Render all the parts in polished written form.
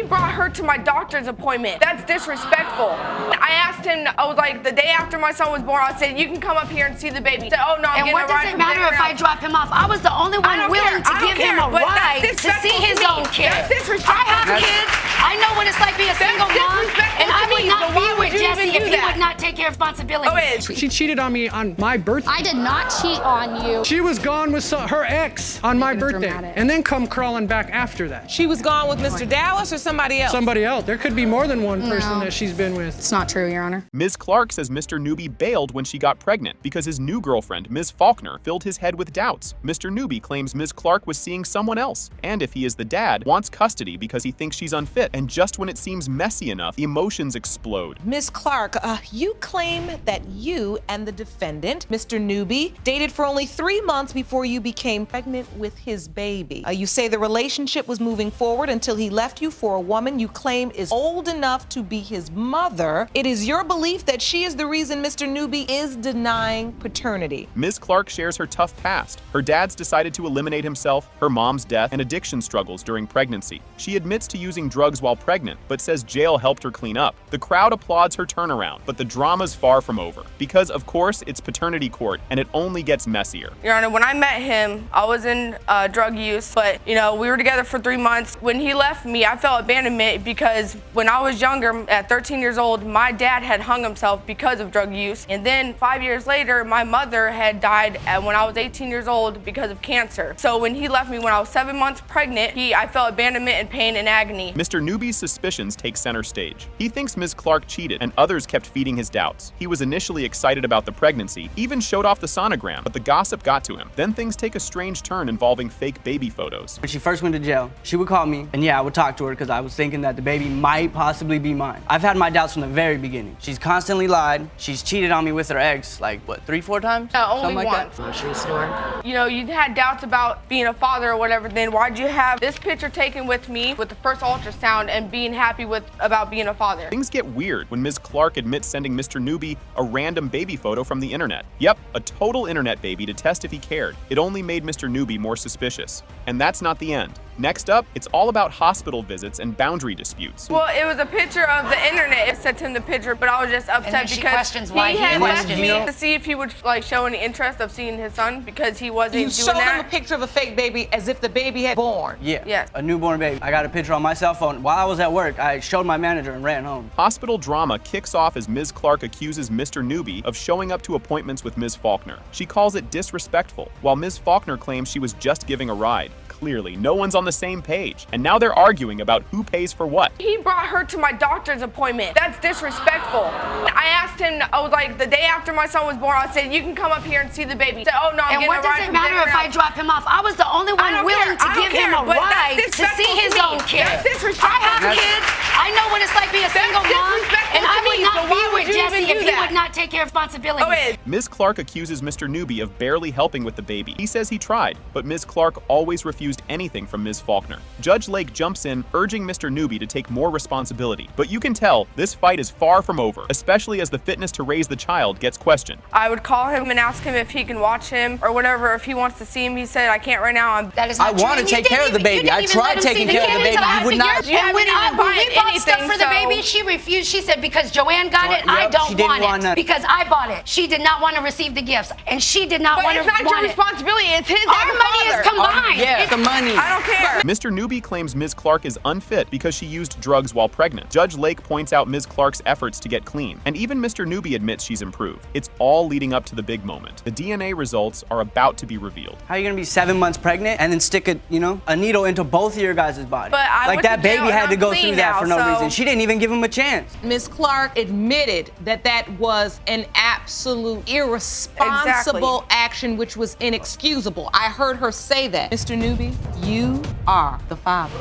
brought her to my doctor's appointment. That's disrespectful. I asked him, I was like, the day after my son was born, I said, you can come up here and see the baby. He said, oh no, I'm getting a ride. And what does it matter if I drop him off? I was the only one willing to give him a ride to see his own kid. I have kids. I know what it's like being a single mom, and I would not be with Jesse if he would not take care of responsibility. She cheated on me on my birthday. I did not cheat on you. She was gone with her ex on my birthday, and then come crawling back after that. She was gone with Mr. Dallas or somebody else? Somebody else. There could be more than one person that she's been with. It's not true, Your Honor. Ms. Clark says Mr. Newby bailed when she got pregnant because his new girlfriend, Ms. Faulkner, filled his head with doubts. Mr. Newby claims Ms. Clark was seeing someone else, and if he is the dad, wants custody because he thinks she's unfit. And just when it seems messy enough, emotions explode. Ms. Clark, you claim that you and the defendant, Mr. Newby, dated for only 3 months before you became pregnant with his baby. You say the relationship was moving forward until he left you for a woman you claim is old enough to be his mother. It is your belief that she is the reason Mr. Newby is denying paternity. Ms. Clark shares her tough past. Her dad's decided to eliminate himself, her mom's death, and addiction struggles during pregnancy. She admits to using drugs while pregnant, but says jail helped her clean up. The crowd applauds her turnaround, but the drama's far from over. Because, of course, it's paternity court, and it only gets messier. Your Honor, when I met him, I was in drug use, but, you know, we were together for 3 months. When he left me, I felt abandonment because when I was younger, at 13 years old, my dad had hung himself because of drug use. And then 5 years later, my mother had died when I was 18 years old because of cancer. So when he left me when I was 7 months pregnant, I felt abandonment and pain and agony. Mr. Newby's suspicions take center stage. He thinks Ms. Clark cheated, and others kept feeding his doubts. He was initially excited about the pregnancy, even showed off the sonogram, but the gossip got to him. Then things take a strange turn involving fake baby photos. When she first went to jail, she would call me, and yeah, I would talk to her because I was thinking that the baby might possibly be mine. I've had my doubts from the very beginning. She's constantly lied. She's cheated on me with her ex, like, what, 3-4 times? No, only something like once. That? Grocery store. You know, you had doubts about being a father or whatever, then why'd you have this picture taken with me with the first ultrasound and being happy about being a father? Things get weird when Ms. Clark admits sending Mr. Newby a random baby photo from the internet. Yep, a total internet baby to test if he cared. It only made Mr. Newby more suspicious. And that's not the end. Next up, it's all about hospital visits and boundary disputes. Well, it was a picture of the internet. It sent him the picture, but I was just upset because questions why he had left questioned me me. to see if he would like show any interest of seeing his son because he wasn't doing You showed that. him a picture of a fake baby as if the baby had born. Yeah, Yes. a newborn baby. I got a picture on my cell phone. While I was at work, I showed my manager and ran home. Hospital drama kicks off as Ms. Clark accuses Mr. Newby of showing up to appointments with Ms. Faulkner. She calls it disrespectful, while Ms. Faulkner claims she was just giving a ride. Clearly, no one's on the same page, and now they're arguing about who pays for what. He brought her to my doctor's appointment. That's disrespectful. I asked him, I was like, the day after my son was born, I said, you can come up here and see the baby. He said, oh no, I'm And getting what a does ride it from matter if I Deadbeat. drop him off? I was the only one willing to give him a ride to see his own kid. That's disrespectful. I have kids. I know what it's like being a single mom, and I would not be with Jesse if he would not take care of responsibility. Okay. Ms. Clark accuses Mr. Newby of barely helping with the baby. He says he tried, but Ms. Clark always refused anything from Ms. Faulkner. Judge Lake jumps in, urging Mr. Newby to take more responsibility. But you can tell this fight is far from over, especially as the fitness to raise the child gets questioned. I would call him and ask him if he can watch him or whatever, if he wants to see him. He said, I can't right now. That is not I true. want to And you take care of the didn't baby. I even tried let him see taking the care of kid the baby. until You after would not. You And when haven't we even bought bought stuff for the anything, baby, so- she refused. She said, because Joanne got it, I Yep, don't she didn't want want it. none. Because I bought it. She did not want to receive the gifts. And she did not But want it's to not your want it. responsibility. It's his Our as a money is father. combined. Yeah, the money. I don't care. Mr. Newby claims Ms. Clark is unfit because she used drugs while pregnant. Judge Lake points out Ms. Clark's efforts to get clean, and even Mr. Newby admits she's improved. It's all leading up to the big moment. The DNA results are about to be revealed. How are you gonna be 7 months pregnant and then stick a needle into both of your guys' bodies? But I like went that to baby jail had and to I'm go clean through that now, for no so- reason. She didn't even give him a chance. Ms. Clark admitted that that was an absolute irresponsible action, which was inexcusable. I heard her say that. Mr. Newby, you are the father.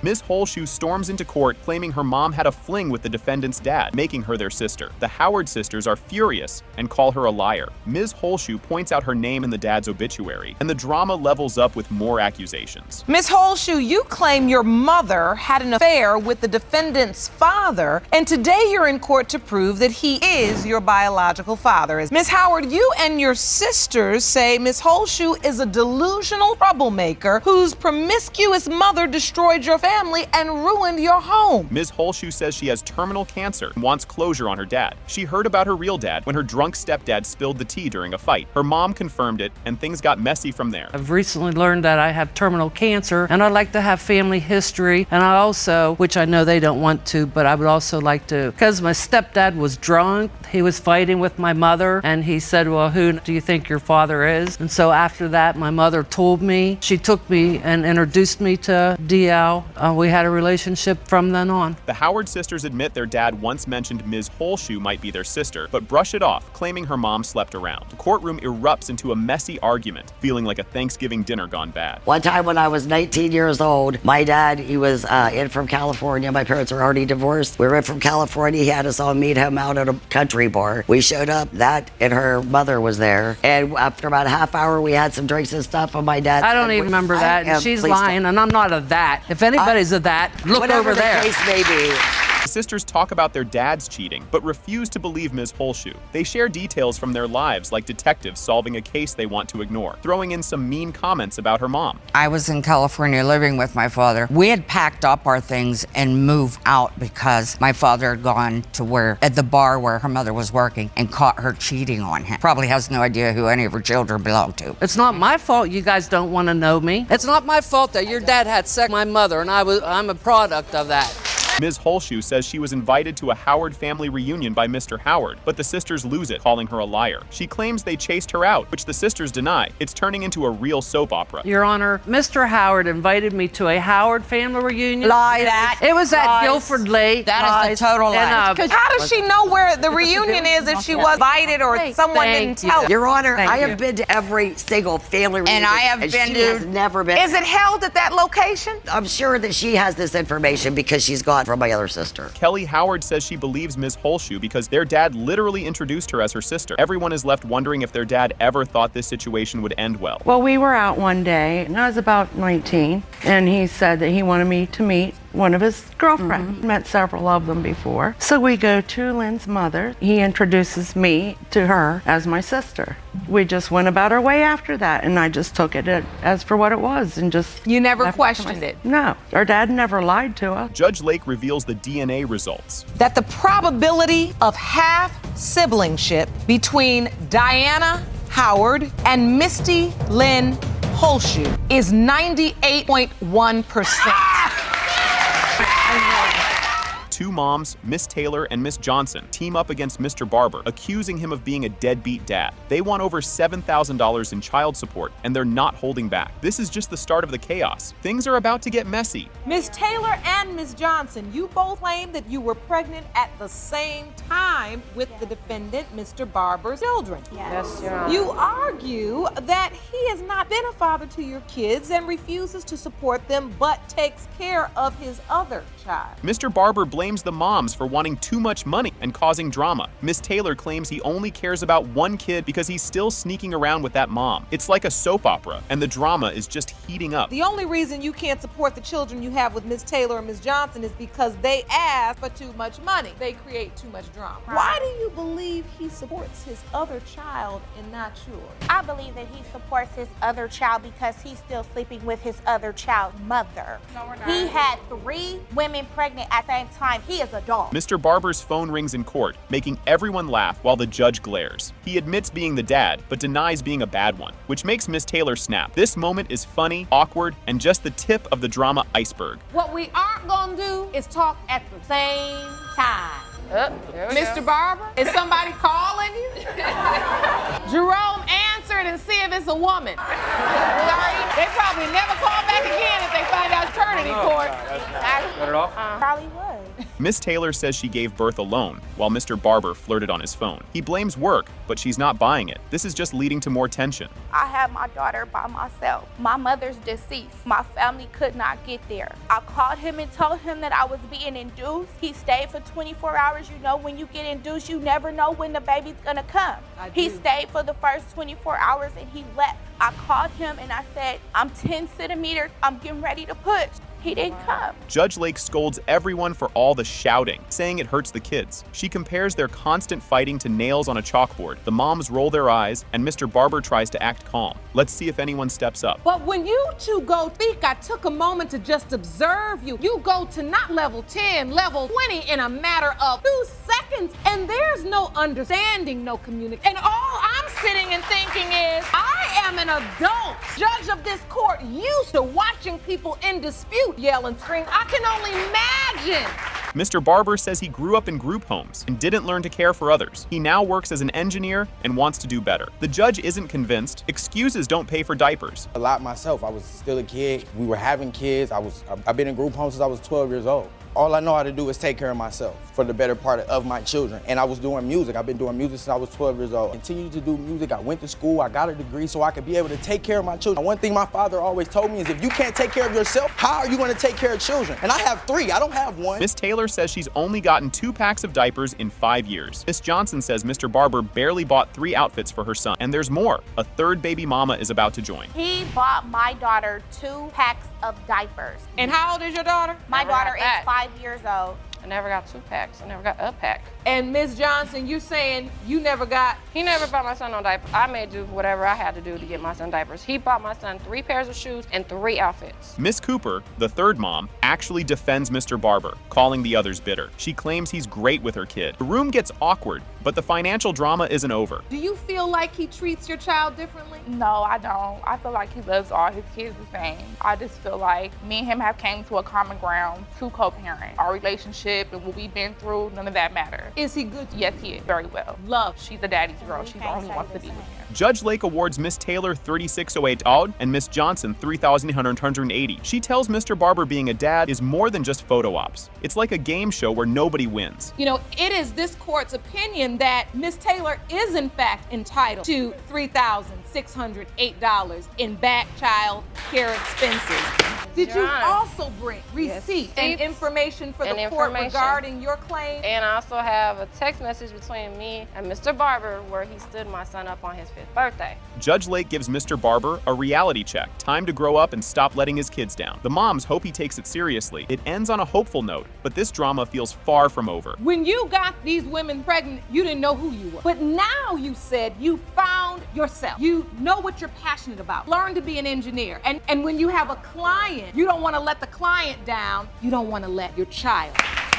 Ms. Holshoe storms into court claiming her mom had a fling with the defendant's dad, making her their sister. The Howard sisters are furious and call her a liar. Ms. Holshoe points out her name in the dad's obituary, and the drama levels up with more accusations. Ms. Holshoe, you claim your mother had an affair with the defendant's father, and today you're in court to prove that he is your biological father. Ms. Howard, you and your sisters say Ms. Holshoe is a delusional troublemaker whose promiscuous mother destroyed your family and ruined your home. Ms. Holshoe says she has terminal cancer and wants closure on her dad. She heard about her real dad when her drunk stepdad spilled the tea during a fight. Her mom confirmed it, and things got messy from there. I've recently learned that I have terminal cancer, and I like to have family history, and I also, which I know they don't want to, but I would also like to, because my stepdad was drunk, he was fighting with my mother, and he said, well, who do you think your father is? And so after that, my mother told me. She took me and introduced me to DL. We had a relationship from then on. The Howard sisters admit their dad once mentioned Ms. Holshoe might be their sister, but brush it off, claiming her mom slept around. The courtroom erupts into a messy argument, feeling like a Thanksgiving dinner gone bad. One time when I was 19 years old, my dad, he was in from California. My parents were already divorced. We were in from California. He had us all meet him out at a country bar. We showed up, that and her mother was there. And after about a half hour, we had some drinks and stuff, and my dad I don't even remember that, and she's lying, and I'm not a that. If anybody's a that, look over there. Whatever the case may be. The sisters talk about their dads cheating, but refuse to believe Ms. Holshoe. They share details from their lives, like detectives solving a case they want to ignore, throwing in some mean comments about her mom. I was in California living with my father. We had packed up our things and moved out because my father had gone to at the bar where her mother was working and caught her cheating on him. Probably has no idea who any of her children belong to. It's not my fault you guys don't want to know me. It's not my fault that your dad had sex with my mother, and I'm a product of that. Ms. Holshoe says she was invited to a Howard family reunion by Mr. Howard, but the sisters lose it, calling her a liar. She claims they chased her out, which the sisters deny. It's turning into a real soap opera. Your Honor, Mr. Howard invited me to a Howard family reunion. Lies. It was at Guilford Lake. That is a total lie. How does she know where the reunion is if she was invited or someone didn't tell her? Your Honor, I have been to every single family reunion. And I have been she has never been. Is it held at that location? I'm sure that she has this information because she's gone from my other sister. Kelly Howard says she believes Ms. Holshoe because their dad literally introduced her as her sister. Everyone is left wondering if their dad ever thought this situation would end well. Well, we were out one day, and I was about 19, and he said that he wanted me to meet one of his girlfriends. Met several of them before. So we go to Lynn's mother. He introduces me to her as my sister. We just went about our way after that, and I just took it as for what it was and just... You never questioned it? No. Our dad never lied to us. Judge Lake reveals the DNA results. That the probability of half-siblingship between Diana Howard and Misty Lynn Holshoe is 98.1%. Two moms, Miss Taylor and Miss Johnson, team up against Mr. Barber, accusing him of being a deadbeat dad. They want over $7,000 in child support, and they're not holding back. This is just the start of the chaos. Things are about to get messy. Miss Taylor and Miss Johnson, you both claim that you were pregnant at the same time with the defendant, Mr. Barber's children. Yes, Your Honor. You argue that he has not been a father to your kids and refuses to support them, but takes care of his other child. Mr. Barber blames the moms for wanting too much money and causing drama. Miss Taylor claims he only cares about one kid because he's still sneaking around with that mom. It's like a soap opera, and the drama is just heating up. The only reason you can't support the children you have with Miss Taylor and Miss Johnson is because they ask for too much money. They create too much drama. Right. Why do you believe he supports his other child and not yours? I believe that he supports his other child because he's still sleeping with his other child's mother. No, we're not. He had 3 women pregnant at the same time. He is a dog. Mr. Barber's phone rings in court, making everyone laugh while the judge glares. He admits being the dad, but denies being a bad one, which makes Miss Taylor snap. This moment is funny, awkward, and just the tip of the drama iceberg. What we aren't gonna do is talk at the same time. Mr. Barber, is somebody calling you? Jerome, answer it and see if it's a woman. They probably never call back again if they find out paternity court. Probably would. Miss Taylor says she gave birth alone, while Mr. Barber flirted on his phone. He blames work, but she's not buying it. This is just leading to more tension. I had my daughter by myself. My mother's deceased. My family could not get there. I called him and told him that I was being induced. He stayed for 24 hours. You know, when you get induced, you never know when the baby's gonna come. He stayed for the first 24 hours and he left. I called him and I said, I'm 10 centimeters, I'm getting ready to push. He didn't come. Judge Lake scolds everyone for all the shouting, saying it hurts the kids. She compares their constant fighting to nails on a chalkboard. The moms roll their eyes, and Mr. Barber tries to act calm. Let's see if anyone steps up. But when you two go speak, I took a moment to just observe you. You go to not level 10, level 20 in a matter of 2 seconds, and there's no understanding, no communication. And all I'm sitting and thinking is, I am an adult, judge of this court, used to watching people in dispute yell and scream. I can only imagine. Mr. Barber says he grew up in group homes and didn't learn to care for others. He now works as an engineer and wants to do better. The judge isn't convinced. Excuses don't pay for diapers. A lot myself. I was still a kid. We were having kids. I've been in group homes since I was 12 years old. All I know how to do is take care of myself for the better part of my children. And I was doing music. I've been doing music since I was 12 years old. Continued to do music. I went to school. I got a degree so I could be able to take care of my children. One thing my father always told me is if you can't take care of yourself, how are you going to take care of children? And I have 3. I don't have 1. Miss Taylor says she's only gotten 2 packs of diapers in 5 years. Miss Johnson says Mr. Barber barely bought 3 outfits for her son. And there's more. A 3rd baby mama is about to join. He bought my daughter 2 packs of diapers. And how old is your daughter? My daughter is 5 years old. I never got 2 packs. I never got a pack. And Ms. Johnson, you saying you never got? He never bought my son no diapers. I made do whatever I had to do to get my son diapers. He bought my son 3 pairs of shoes and 3 outfits. Miss Cooper, the 3rd mom, actually defends Mr. Barber, calling the others bitter. She claims he's great with her kid. The room gets awkward, but the financial drama isn't over. Do you feel like he treats your child differently? No, I don't. I feel like he loves all his kids the same. I just feel like me and him have came to a common ground to co-parent. Our relationship and what we've been through, none of that matters. Is he good to you? Yes, he is. Very well. Love. She's a daddy's girl. She's the only one wants to be with him. Judge Lake awards Miss Taylor $3,608 and Miss Johnson $3,180. She tells Mr. Barber being a dad is more than just photo ops. It's like a game show where nobody wins. You know, it is this court's opinion that Miss Taylor is in fact entitled to $3,608 in back child care expenses. Did you also bring receipts and information for the court regarding your claim? And I also have a text message between me and Mr. Barber where he stood my son up on his 5th birthday. Judge Lake gives Mr. Barber a reality check. Time to grow up and stop letting his kids down. The moms hope he takes it seriously. It ends on a hopeful note, but this drama feels far from over. When you got these women pregnant, you didn't know who you were. But now you said you found yourself. You know what you're passionate about. Learn to be an engineer. And when you have a client, you don't want to let the client down. You don't want to let your child.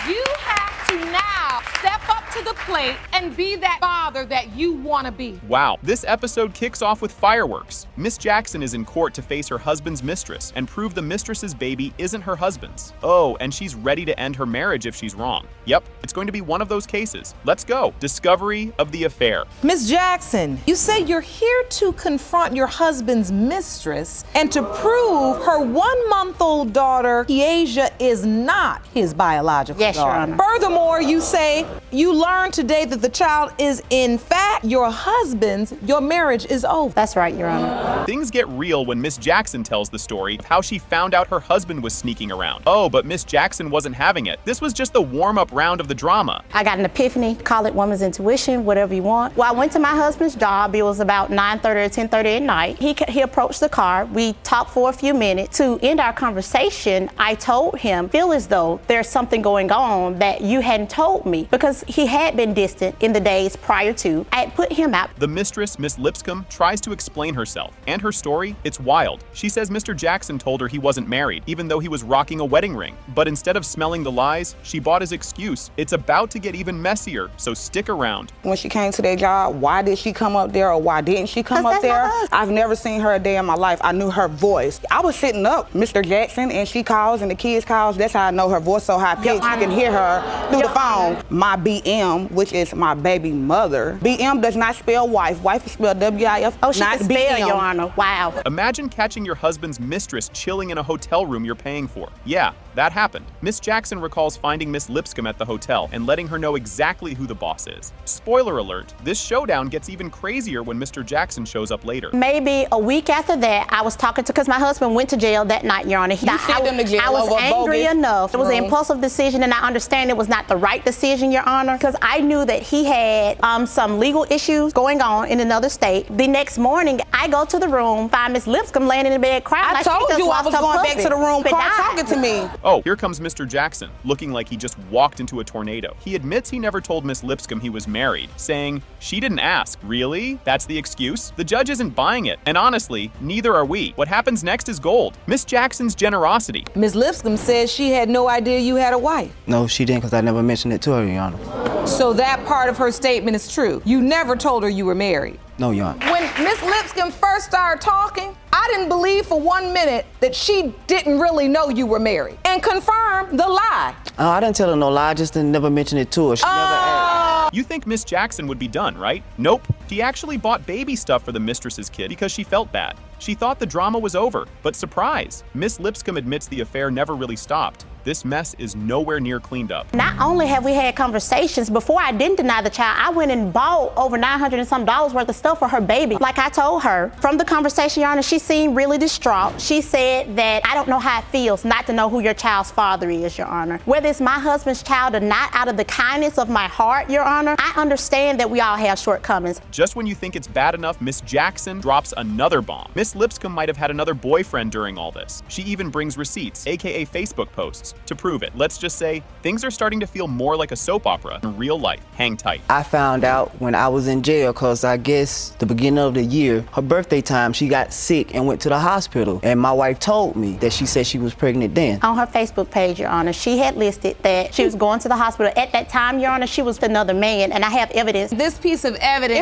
You have to now step up to the plate and be that father that you want to be. Wow, this episode kicks off with fireworks. Miss Jackson is in court to face her husband's mistress and prove the mistress's baby isn't her husband's. Oh, and she's ready to end her marriage if she's wrong. Yep, it's going to be one of those cases. Let's go. Discovery of the affair. Ms. Jackson, you say you're here to confront your husband's mistress and to prove her 1-month-old daughter, Kiesha, is not his biological daughter. Your Honor. Furthermore, you say you learned today that the child is in fact your husband's. Your marriage is over. That's right, Your Honor. Things get real when Miss Jackson tells the story of how she found out her husband was sneaking around. Oh, but Miss Jackson wasn't having it. This was just the warm-up round of the drama. I got an epiphany. Call it woman's intuition, whatever you want. Well, I went to my husband's job. It was about 9:30 or 10:30 at night. He approached the car. We talked for a few minutes. To end our conversation, I told him, feel as though there's something going on that you hadn't told me, because he had been distant in the days prior to. I had put him out. The mistress, Miss Lipscomb, tries to explain herself. And her story, it's wild. She says Mr. Jackson told her he wasn't married, even though he was rocking a wedding ring. But instead of smelling the lies, she bought his excuse. It's about to get even messier, so stick around. When she came to their job, why did she come up there or why didn't she come up there? I've never seen her a day in my life. I knew her voice. I was sitting up, Mr. Jackson, and she calls and the kids calls. That's how I know her voice so high pitched. You can hear her through the phone. My BM, which is my baby mother. BM does not spell wife. Wife is spelled W-I-F. Oh, she not can spell, BM. Your Honor. Wow. Imagine catching your husband's mistress chilling in a hotel room you're paying for. Yeah, that happened. Miss Jackson recalls finding Miss Lipscomb at the hotel and letting her know exactly who the boss is. Spoiler alert, this showdown gets even crazier when Mr. Jackson shows up later. Maybe a week after that, I was talking to, because my husband went to jail that night, Your Honor. You sent him to jail I was over angry bogus enough. It was an room. impulsive decision, and I understand it was not the right decision, Your Honor, because I knew that he had some legal issues going on in another state. The next morning, I go to the room, find Miss Lipscomb laying in the bed crying. I like she told just you I lost was her going back puppy. to the room, But Carl died. talking to me. Oh, here comes Mr. Jackson, looking like he just walked into a tornado. He admits he never told Miss Lipscomb he was married, saying, "She didn't ask." Really? That's the excuse? The judge isn't buying it, and honestly, neither are we. What happens next is gold. Miss Jackson's generosity. Ms. Lipscomb says she had no idea you had a wife. No, she didn't, because I never mentioned it to her, Your Honor. So that part of her statement is true. You never told her you were married. No, Your Honor. When Miss Lipscomb first started talking, I didn't believe for 1 minute that she didn't really know you were married and confirmed the lie. Oh, I didn't tell her no lie, I just didn't never mention it to her. She never asked. You think Miss Jackson would be done, right? Nope. She actually bought baby stuff for the mistress's kid because she felt bad. She thought the drama was over, but surprise, Miss Lipscomb admits the affair never really stopped. This mess is nowhere near cleaned up. Not only have we had conversations, before I didn't deny the child, I went and bought over $900 and some worth of stuff for her baby. Like I told her, from the conversation, Your Honor, she seemed really distraught. She said that, "I don't know how it feels not to know who your child's father is, Your Honor. Whether it's my husband's child or not, out of the kindness of my heart, Your Honor, I understand that we all have shortcomings." Just when you think it's bad enough, Miss Jackson drops another bomb. Miss Lipscomb might have had another boyfriend during all this. She even brings receipts, aka Facebook posts, to prove it. Let's just say, things are starting to feel more like a soap opera in real life. Hang tight. I found out when I was in jail, because I guess the beginning of the year, her birthday time, she got sick and went to the hospital. And my wife told me that she said she was pregnant then. On her Facebook page, Your Honor, she had listed that she was going to the hospital. At that time, Your Honor, she was with another man, and I have evidence. This piece of evidence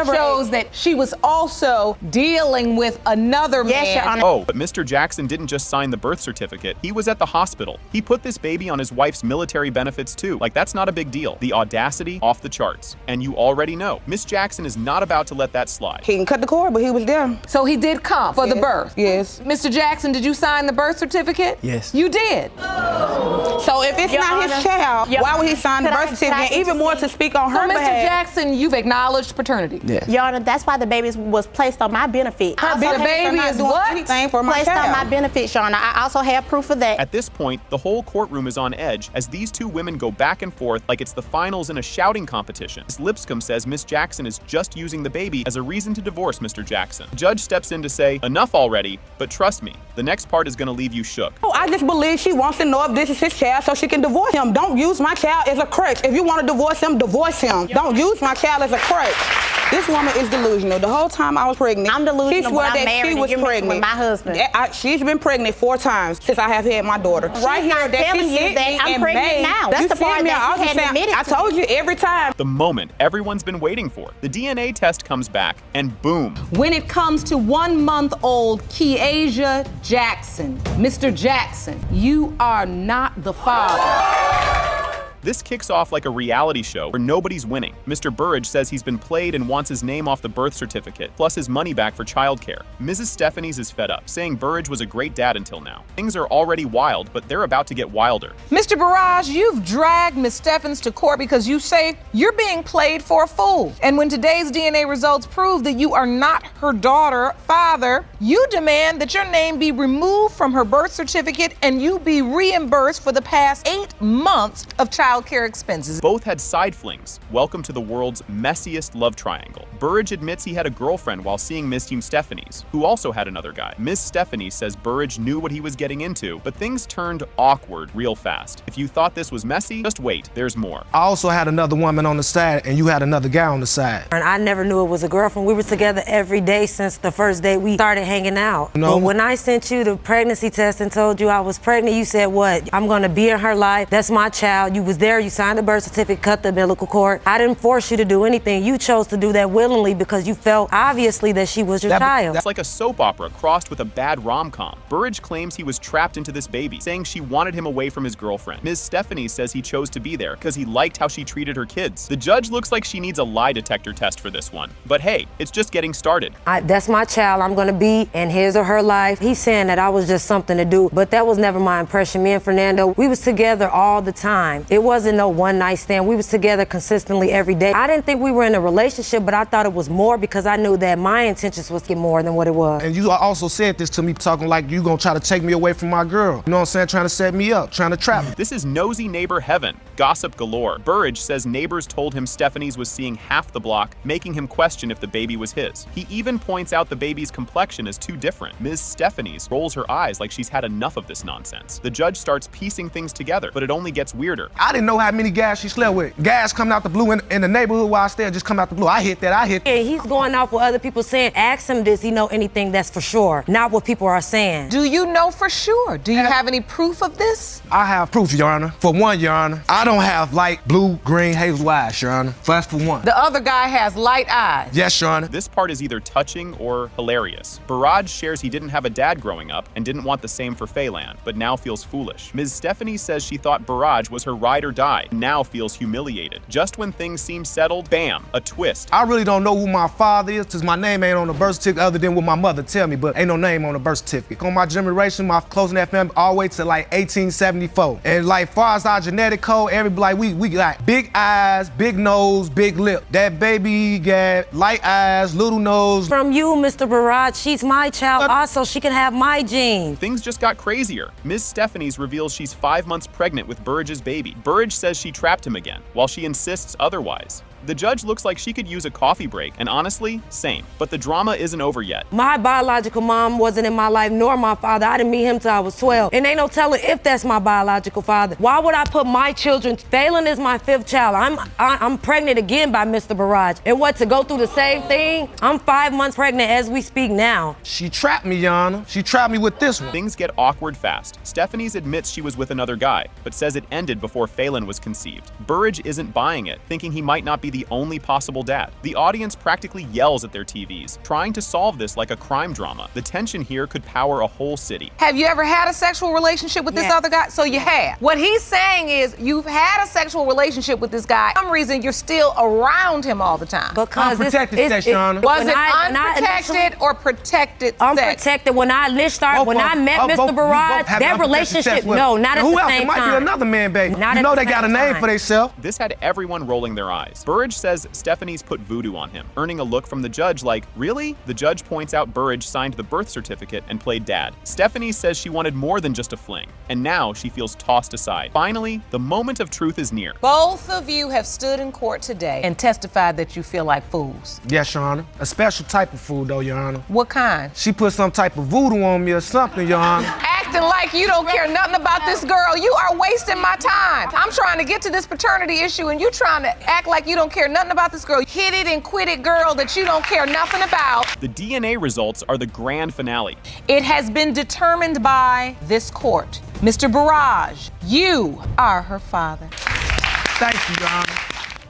shows that she was also dealing with another man. Yes, Your Honor. Oh, but Mr. Jackson didn't just sign the birth certificate. He was at the hospital. He put this baby on his wife's military benefits too. Like, that's not a big deal. The audacity, off the charts. And you already know, Miss Jackson is not about to let that slide. He can cut the cord, but he was there. So he did come for the birth? Yes. Mr. Jackson, did you sign the birth certificate? Yes. You did? So if it's Your not Honor, his child, Your why would he sign the Could I- birth certificate? could I Even more to intercede? speak on So her Mr. behalf. Jackson, you've acknowledged paternity? Yes. Your Honor, that's why the baby was placed on my benefit. Her I also benefit have- for not doing anything for my placed on child. my benefit, Your Honor. I also have proof of that. At this point, the whole courtroom is on edge as these two women go back and forth like it's the finals in a shouting competition. Miss Lipscomb says Miss Jackson is just using the baby as a reason to divorce Mr. Jackson. The judge steps in to say, enough already, but trust me, the next part is gonna leave you shook. Oh, I just believe she wants to know if this is his child so she can divorce him. Don't use my child as a crutch. If you want to divorce him, divorce him. Don't use my child as a crutch. This woman is delusional. The whole time I was pregnant, I'm delusional she when swore I'm that married she and was you're messing pregnant. with my husband. She's been pregnant 4 times since I have had my daughter. Right here, not that telling she you sent that me I'm in pregnant May. now. That's You the sent part me, that I you was hadn't saying, admitted I to told you every time. The moment everyone's been waiting for. The DNA test comes back, and boom. When it comes to 1-month-old Keasia Jackson, Mr. Jackson, you are not the father. This kicks off like a reality show where nobody's winning. Mr. Burridge says he's been played and wants his name off the birth certificate, plus his money back for childcare. Mrs. Stephanies is fed up, saying Burridge was a great dad until now. Things are already wild, but they're about to get wilder. Mr. Barrage, you've dragged Ms. Stephens to court because you say you're being played for a fool. And when today's DNA results prove that you are not her daughter, father, you demand that your name be removed from her birth certificate and you be reimbursed for the past 8 months of child care expenses. Both had side flings. Welcome to the world's messiest love triangle. Burridge admits he had a girlfriend while seeing Miss Team Stephanies, who also had another guy. Miss Stephanie says Burridge knew what he was getting into, but things turned awkward real fast. If you thought this was messy, just wait, there's more. I also had another woman on the side, and you had another guy on the side. And I never knew it was a girlfriend. We were together every day since the first day we started hanging out. No. But when I sent you the pregnancy test and told you I was pregnant, you said what? I'm gonna be in her life. That's my child. You was there, you signed the birth certificate, cut the umbilical cord. I didn't force you to do anything. You chose to do that willingly because you felt obviously that she was your child. That's like a soap opera crossed with a bad rom-com. Burrage claims he was trapped into this baby, saying she wanted him away from his girlfriend. Ms. Stephanie says he chose to be there because he liked how she treated her kids. The judge looks like she needs a lie detector test for this one. But hey, it's just getting started. That's my child. I'm gonna be in his or her life. He's saying that I was just something to do, but that was never my impression. Me and Fernando, we was together all the time. It wasn't no one night stand. We was together consistently every day. I didn't think we were in a relationship, but I thought it was more because I knew that my intentions was to get more than what it was. And you also said this to me, talking like you gonna try to take me away from my girl. You know what I'm saying? Trying to set me up, trying to trap me. This is nosy neighbor heaven. Gossip galore. Burrage says neighbors told him Stephanie's was seeing half the block, making him question if the baby was his. He even points out the baby's complexion is too different. Ms. Stephanie's rolls her eyes like she's had enough of this nonsense. The judge starts piecing things together, but it only gets weirder. I didn't know how many guys she slept with. Guys coming out the blue in the neighborhood while I stay, just come out the blue. I hit that, I hit that. And he's going off what other people saying. Ask him, does he know anything that's for sure? Not what people are saying. Do you know for sure? Do you have any proof of this? I have proof, Your Honor. For one, Your Honor, I don't have light blue, green, hazel eyes, Your Honor. So that's for one. The other guy has light eyes. Yes, Your Honor. This part is either touching or hilarious. Burrage shares he didn't have a dad growing up and didn't want the same for Phelan, but now feels foolish. Ms. Stephanie says she thought Burrage was her ride or die, now feels humiliated. Just when things seem settled, bam, a twist. I really don't know who my father is, because my name ain't on the birth certificate other than what my mother tell me, but ain't no name on the birth certificate. On my generation, my close in that family, all the way to like 1874. And like far as our genetic code, everybody, we got big eyes, big nose, big lip. That baby got light eyes, little nose. From you, Mr. Barrage, she's my child also. She can have my genes. Things just got crazier. Ms. Stephanie's reveals she's 5 months pregnant with Burrage's baby. Burrage says she trapped him again, while she insists otherwise. The judge looks like she could use a coffee break, and honestly, same. But the drama isn't over yet. My biological mom wasn't in my life, nor my father. I didn't meet him till I was 12. And ain't no telling if that's my biological father. Why would I put my children? Phelan is my 5th child. I'm pregnant again by Mr. Barrage. And what, to go through the same thing? I'm 5 months pregnant as we speak now. She trapped me, Your Honor. She trapped me with this one. Things get awkward fast. Stephanie's admits she was with another guy, but says it ended before Phelan was conceived. Burrage isn't buying it, thinking he might not be the only possible dad. The audience practically yells at their TVs, trying to solve this like a crime drama. The tension here could power a whole city. Have you ever had a sexual relationship with this other guy? So you have. What he's saying is you've had a sexual relationship with this guy. For some reason, you're still around him all the time. Because unprotected sex, Your Honor. Was it unprotected or protected sex? Unprotected. When I met Mr. Barrage, that relationship, no, not at the same time. It might be another man, baby. You know they got a name for themselves. This had everyone rolling their eyes. Burrage says Stephanie's put voodoo on him, earning a look from the judge like, really? The judge points out Burrage signed the birth certificate and played dad. Stephanie says she wanted more than just a fling, and now she feels tossed aside. Finally, the moment of truth is near. Both of you have stood in court today and testified that you feel like fools. Yes, Your Honor. A special type of food, though, Your Honor. What kind? She put some type of voodoo on me or something, Your Honor. Acting like you don't care nothing about this girl. You are wasting my time. I'm trying to get to this paternity issue and you trying to act like you don't care nothing about this girl. Hit it and quit it girl that you don't care nothing about. The DNA results are the grand finale. It has been determined by this court. Mr. Barrage, you are her father. Thank you, Your Honor.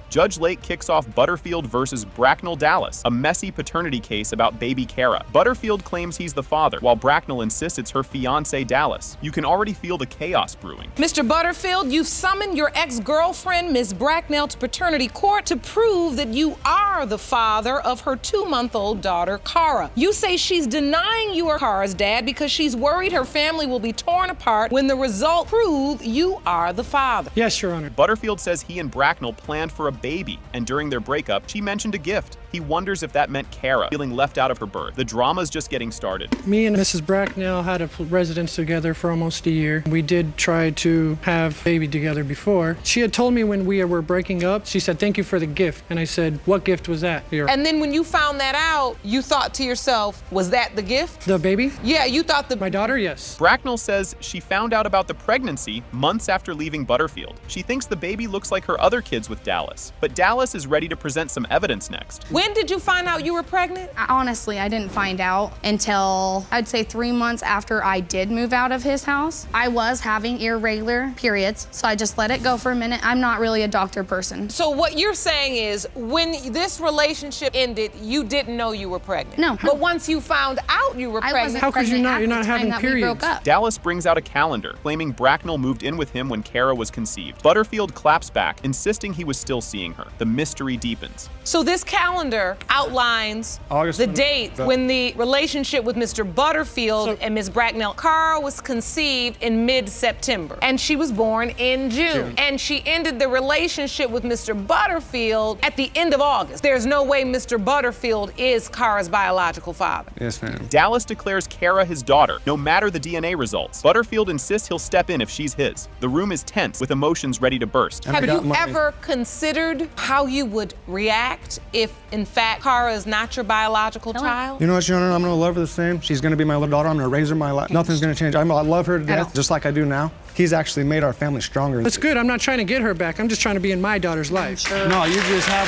Judge Lake kicks off Butterfield versus Bracknell Dallas, a messy paternity case about baby Kara. Butterfield claims he's the father, while Bracknell insists it's her fiancé Dallas. You can already feel the chaos brewing. Mr. Butterfield, you've summoned your ex-girlfriend, Ms. Bracknell, to paternity court to prove that you are the father of her 2-month-old daughter, Kara. You say she's denying you are Kara's dad because she's worried her family will be torn apart when the results prove you are the father. Yes, Your Honor. Butterfield says he and Bracknell planned for a baby, and during their breakup, she mentioned a gift. He wonders if that meant Kara feeling left out of her birth. The drama's just getting started. Me and Mrs. Bracknell had a residence together for almost a year. We did try to have a baby together before. She had told me when we were breaking up, she said, "Thank you for the gift." And I said, "What gift was that here. And then when you found that out, you thought to yourself, was that the gift? The baby? Yeah, you thought My daughter, yes. Bracknell says she found out about the pregnancy months after leaving Butterfield. She thinks the baby looks like her other kids with Dallas, but Dallas is ready to present some evidence next. When did you find out you were pregnant? Honestly, I didn't find out until I'd say 3 months after I did move out of his house. I was having irregular periods, so I just let it go for a minute. I'm not really a doctor person. So what you're saying is when this relationship ended, you didn't know you were pregnant? No. But once you found out you were pregnant, How could you not? You're not having periods. Dallas brings out a calendar, claiming Bracknell moved in with him when Kara was conceived. Butterfield claps back, insisting he was still seeing her. The mystery deepens. So this calendar outlines the date when the relationship with Mr. Butterfield and Ms. Bracknell. Kara was conceived in mid-September, and she was born in June. And she ended the relationship with Mr. Butterfield at the end of August. There's no way Mr. Butterfield is Kara's biological father. Yes, ma'am. Dallas declares Kara his daughter, no matter the DNA results. Butterfield insists he'll step in if she's his. The room is tense, with emotions ready to burst. Have you ever considered how you would react if, in fact, Kara is not your biological child? You know what, Shona? I'm gonna love her the same. She's gonna be my little daughter. I'm gonna raise her my life. Nothing's gonna change. I love her to death, just like I do now. He's actually made our family stronger. That's good. I'm not trying to get her back. I'm just trying to be in my daughter's life. No, you just have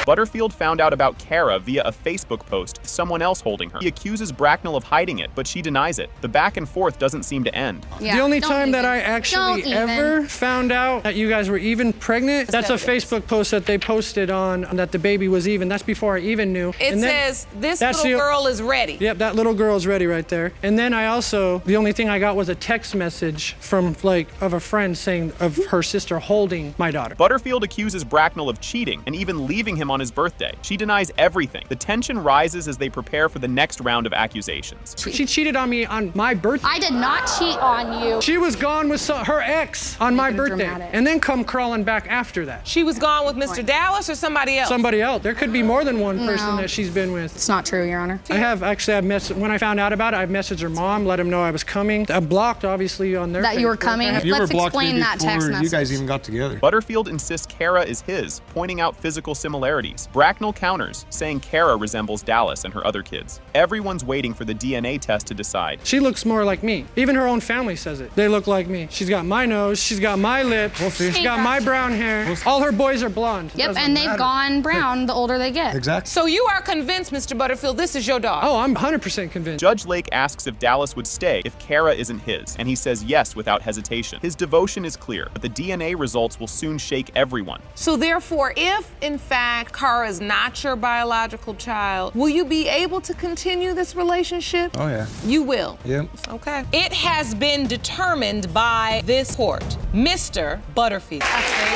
a... Butterfield found out about Kara via a Facebook post, someone else holding her. He accuses Bracknell of hiding it, but she denies it. The back and forth doesn't seem to end. The only time that I actually ever found out that you guys were even pregnant, that's a Facebook post that they posted on that the baby was even. That's before I even knew. It says, this little girl is ready. Yep, that little girl's ready right there. And then I also, the only thing I got was a text message from of a friend saying of her sister holding my daughter. Butterfield accuses Bracknell of cheating and even leaving him on his birthday. She denies everything. The tension rises as they prepare for the next round of accusations. She cheated on me on my birthday. I did not cheat on you. She was gone with her ex on my birthday and then come crawling back after that. She was gone with Mr. Dallas or somebody else? Somebody else. There could be more than one person that she's been with. It's not true, Your Honor. I've when I found out about it, I messaged her mom, let him know I was coming. I blocked, obviously, on their That you were coming? Let's explain that text message. You guys even got together. Butterfield insists Kara is his, pointing out physical similarities. Bracknell counters, saying Kara resembles Dallas and her other kids. Everyone's waiting for the DNA test to decide. She looks more like me. Even her own family says it. They look like me. She's got my nose, she's got my lips, she's got my brown hair. All her boys are blonde. Yep, and they've gone brown the older they get. Exactly. So you are convinced, Mr. Butterfield, this is your daughter? Oh, I'm 100% convinced. Judge Lake asks if Dallas would stay if Kara isn't his, and he says yes without hesitation. His devotion is clear, but the DNA results will soon shake everyone. So therefore, if in fact Kara is not your biological child, will you be able to continue this relationship? Oh, yeah. You will? Yep. Okay. It has been determined by this court, Mr. Butterfield.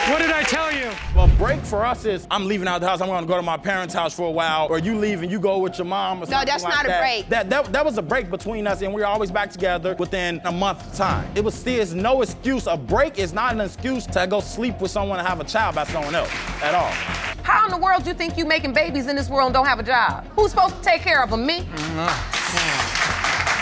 What did I tell you? Well, break for us is I'm leaving out the house, I'm gonna go to my parents' house for a while, or you leave and you go with your mom or something. No, that's like not a break. That was a break between us, and we were always back together within a month's time. It was still no excuse. A break is not an excuse to go sleep with someone and have a child by someone else at all. How in the world do you think you making babies in this world and don't have a job? Who's supposed to take care of them? Me?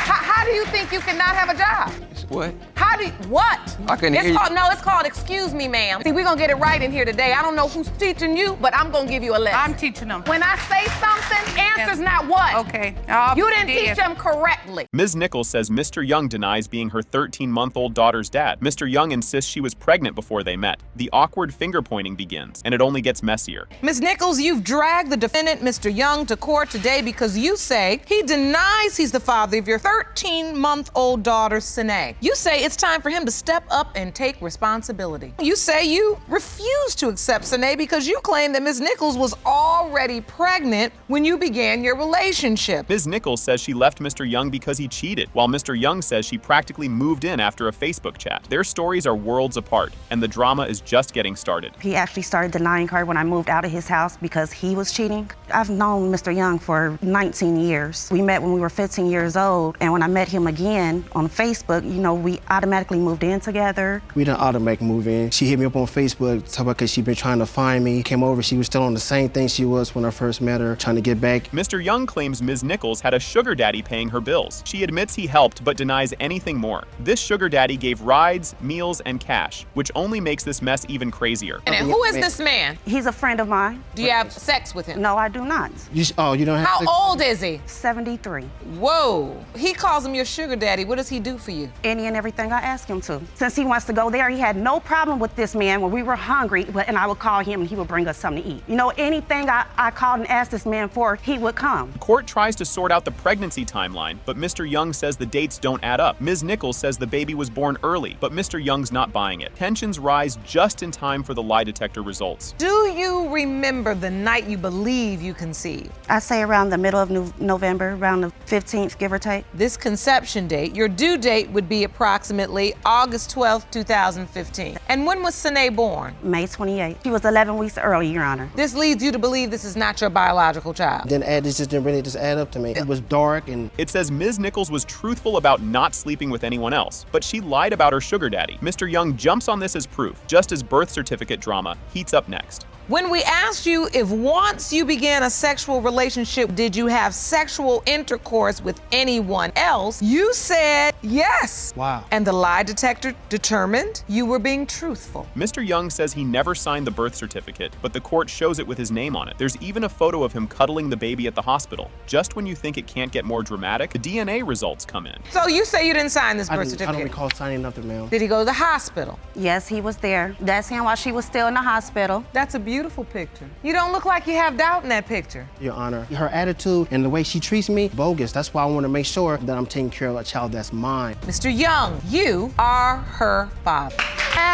How do you think you cannot have a job? What? How do you, what? I couldn't hear you. It's called excuse me, ma'am. See, we're gonna get it right in here today. I don't know who's teaching you, but I'm gonna give you a lesson. I'm teaching them. When I say something, answer's not what. Okay. You didn't teach them correctly. Ms. Nichols says Mr. Young denies being her 13-month-old daughter's dad. Mr. Young insists she was pregnant before they met. The awkward finger-pointing begins, and it only gets messier. Ms. Nichols, you've dragged the defendant, Mr. Young, to court today because you say he denies he's the father of your 13-month-old daughter, Sine. You say it's time for him to step up and take responsibility. You say you refuse to accept Sine because you claim that Ms. Nichols was already pregnant when you began your relationship. Ms. Nichols says she left Mr. Young because he cheated, while Mr. Young says she practically moved in after a Facebook chat. Their stories are worlds apart, and the drama is just getting started. He actually started denying her when I moved out of his house because he was cheating. I've known Mr. Young for 19 years. We met when we were 15 years old, and when I met him again on Facebook, we automatically moved in together. We didn't automatically move in. She hit me up on Facebook, talking about because she'd been trying to find me. Came over, she was still on the same thing she was when I first met her, trying to get back. Mr. Young claims Ms. Nichols had a sugar daddy paying her bills. She admits he helped, but denies anything more. This sugar daddy gave rides, meals, and cash, which only makes this mess even crazier. And who is this man? He's a friend of mine. Do you have sex with him? No, I do not. You don't have How sex? old is he? 73. Whoa. He calls him your sugar daddy. What does he do for you? Any and everything I ask him to. Since he wants to go there, he had no problem with this man when we were hungry, and I would call him and he would bring us something to eat. Anything I called and asked this man for, he would come. Court tries to sort out the pregnancy timeline, but Mr. Young says the dates don't add up. Ms. Nichols says the baby was born early, but Mr. Young's not buying it. Tensions rise just in time for the lie detector results. Do you remember the night you believe you conceived? I say around the middle of November, around the 15th, give or take. This conception date, your due date would be approximately August 12th, 2015. And when was Sine born? May 28th. She was 11 weeks early, Your Honor. This leads you to believe this is not your biological child. Then this just didn't really just add up to me. It was dark and... It says Ms. Nichols was truthful about not sleeping with anyone else, but she lied about her sugar daddy. Mr. Young jumps on this as proof, just as birth certificate drama heats up next. When we asked you if once you began a sexual relationship, did you have sexual intercourse with anyone else, you said yes. Wow. And the lie detector determined you were being truthful. Mr. Young says he never signed the birth certificate, but the court shows it with his name on it. There's even a photo of him cuddling the baby at the hospital. Just when you think it can't get more dramatic, the DNA results come in. So you say you didn't sign this birth certificate? I don't recall signing nothing, ma'am. Did he go to the hospital? Yes, he was there. That's him while she was still in the hospital. That's a beautiful picture. You don't look like you have doubt in that picture. Your Honor, her attitude and the way she treats me, bogus. That's why I want to make sure that I'm taking care of a child that's mine. Mr. Young, you are her father.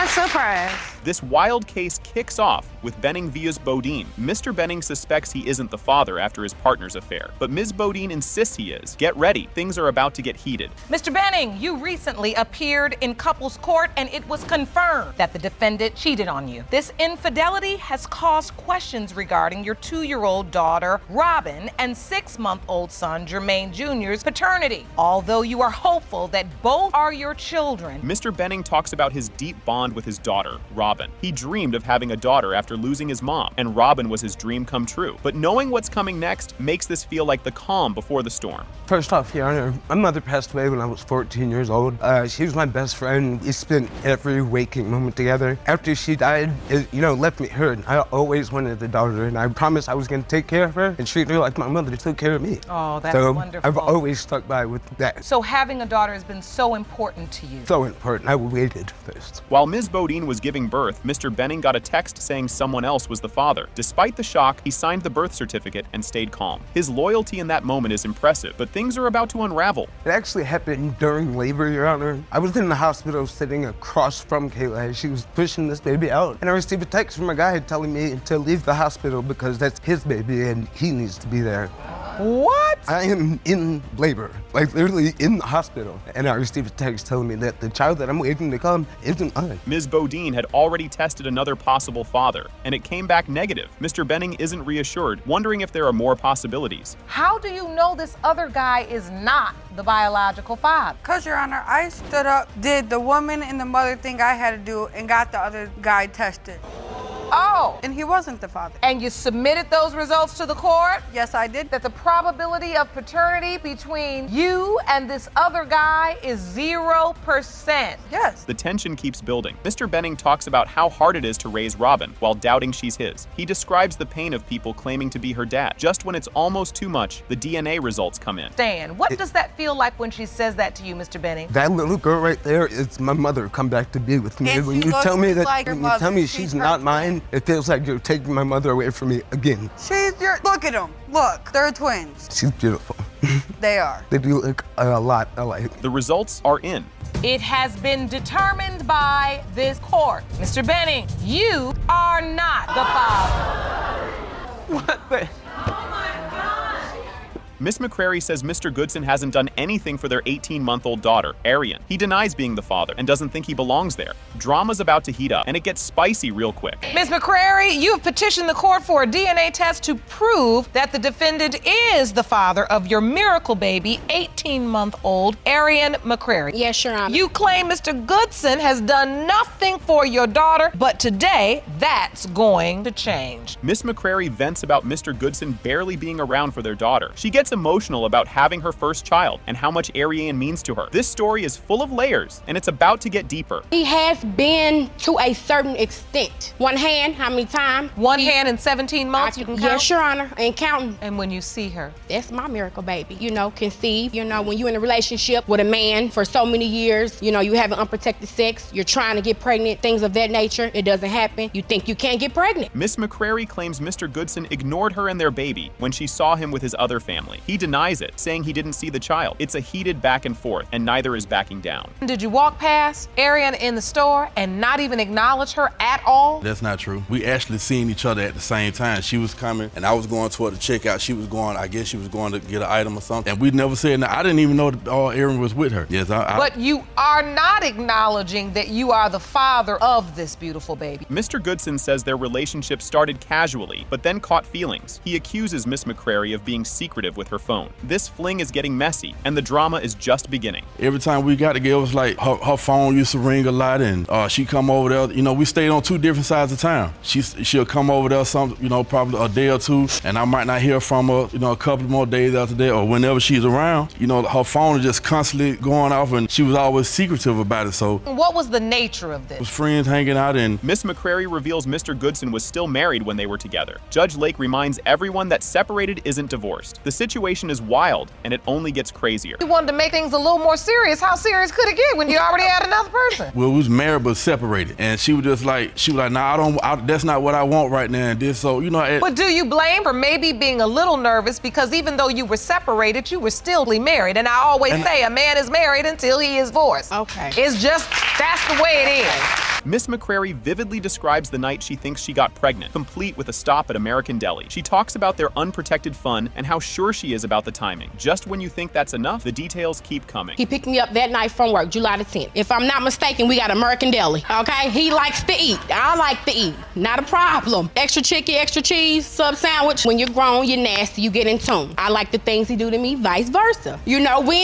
Surprise. This wild case kicks off with Benning vs. Bodine. Mr. Benning suspects he isn't the father after his partner's affair, but Ms. Bodine insists he is. Get ready, things are about to get heated. Mr. Benning, you recently appeared in couples court and it was confirmed that the defendant cheated on you. This infidelity has caused questions regarding your 2-year-old daughter, Robin, and 6-month-old son, Jermaine Jr.'s paternity. Although you are hopeful that both are your children. Mr. Benning talks about his deep bond with his daughter, Robin. He dreamed of having a daughter after losing his mom, and Robin was his dream come true. But knowing what's coming next makes this feel like the calm before the storm. First off, Your Honor, my mother passed away when I was 14 years old. She was my best friend. We spent every waking moment together. After she died, it, left me hurt. I always wanted a daughter, and I promised I was going to take care of her and treat her like my mother took care of me. Oh, that's wonderful. I've always stuck by with that. So having a daughter has been so important to you. So important. I waited first. While Ms. Bodine was giving birth, Mr. Benning got a text saying someone else was the father. Despite the shock, he signed the birth certificate and stayed calm. His loyalty in that moment is impressive, but things are about to unravel. It actually happened during labor, Your Honor. I was in the hospital sitting across from Kayla. She was pushing this baby out, and I received a text from a guy telling me to leave the hospital because that's his baby and he needs to be there. What? I am in labor, like literally in the hospital, and I received a text telling me that the child that I'm waiting to come isn't mine. Ms. Bodine had already tested another possible father, and it came back negative. Mr. Benning isn't reassured, wondering if there are more possibilities. How do you know this other guy is not the biological father? Because, Your Honor, I stood up, did the woman and the mother thing I had to do, and got the other guy tested. Oh. And he wasn't the father. And you submitted those results to the court? Yes, I did. That the probability of paternity between you and this other guy is 0%. Yes. The tension keeps building. Mr. Benning talks about how hard it is to raise Robin while doubting she's his. He describes the pain of people claiming to be her dad. Just when it's almost too much, the DNA results come in. Stan, what does that feel like when she says that to you, Mr. Benning? That little girl right there, it's my mother come back to be with me. And when she you tell me looks that, like her when mother. you tell me she's not mine, it feels like you're taking my mother away from me again. Look at them. Look, they're twins. She's beautiful. They are. They do look a lot alike. The results are in. It has been determined by this court. Mr. Benning, you are not the father. What the? Miss McCrary says Mr. Goodson hasn't done anything for their 18-month-old daughter, Arian. He denies being the father and doesn't think he belongs there. Drama's about to heat up, and it gets spicy real quick. Ms. McCrary, you have petitioned the court for a DNA test to prove that the defendant is the father of your miracle baby, 18-month-old Arian McCrary. Yes, Your Honor. You claim Mr. Goodson has done nothing for your daughter, but today, that's going to change. Miss McCrary vents about Mr. Goodson barely being around for their daughter. She gets emotional about having her first child and how much Arian means to her. This story is full of layers, and it's about to get deeper. He has been to a certain extent. One hand, how many times? One hand in 17 months, you can count? Yes, Your Honor, and counting. And when you see her? That's my miracle baby. You know, conceive. You know, when you're in a relationship with a man for so many years, you know, you having unprotected sex, you're trying to get pregnant, things of that nature, it doesn't happen. You think you can't get pregnant. Miss McCrary claims Mr. Goodson ignored her and their baby when she saw him with his other family. He denies it, saying he didn't see the child. It's a heated back and forth, and neither is backing down. Did you walk past Arian in the store and not even acknowledge her at all? That's not true. We actually seen each other at the same time. She was coming, and I was going toward the checkout. She was going, I guess she was going to get an item or something. And we never said, no, I didn't even know that Arian was with her. Yes, But you are not acknowledging that you are the father of this beautiful baby. Mr. Goodson says their relationship started casually, but then caught feelings. He accuses Miss McCrary of being secretive with her phone. This fling is getting messy, and the drama is just beginning. Every time we got together, it was like her phone used to ring a lot, and she come over there. You know, we stayed on two different sides of town. She'll come over there probably a day or two, and I might not hear from her, a couple more days after that, or whenever she's around. Her phone is just constantly going off, and she was always secretive about it, so. What was the nature of this? It was friends hanging out, and Miss McCrary reveals Mr. Goodson was still married when they were together. Judge Lake reminds everyone that separated isn't divorced. The situation is wild, and it only gets crazier. You wanted to make things a little more serious. How serious could it get when you already had another person? Well, we was married but separated, and she was like, nah, that's not what I want right now, and this, so, But do you blame her maybe being a little nervous because even though you were separated, you were still married? And I always say a man is married until he is divorced. Okay. It's just, that's the way it is. Miss McCrary vividly describes the night she thinks she got pregnant, complete with a stop at American Deli. She talks about their unprotected fun and how sure she is about the timing. Just when you think that's enough, the details keep coming. He picked me up that night from work, July the 10th. If I'm not mistaken, we got American Deli, okay? He likes to eat. I like to eat. Not a problem. Extra chicken, extra cheese, sub sandwich. When you're grown, you're nasty, you get in tune. I like the things he do to me, vice versa. We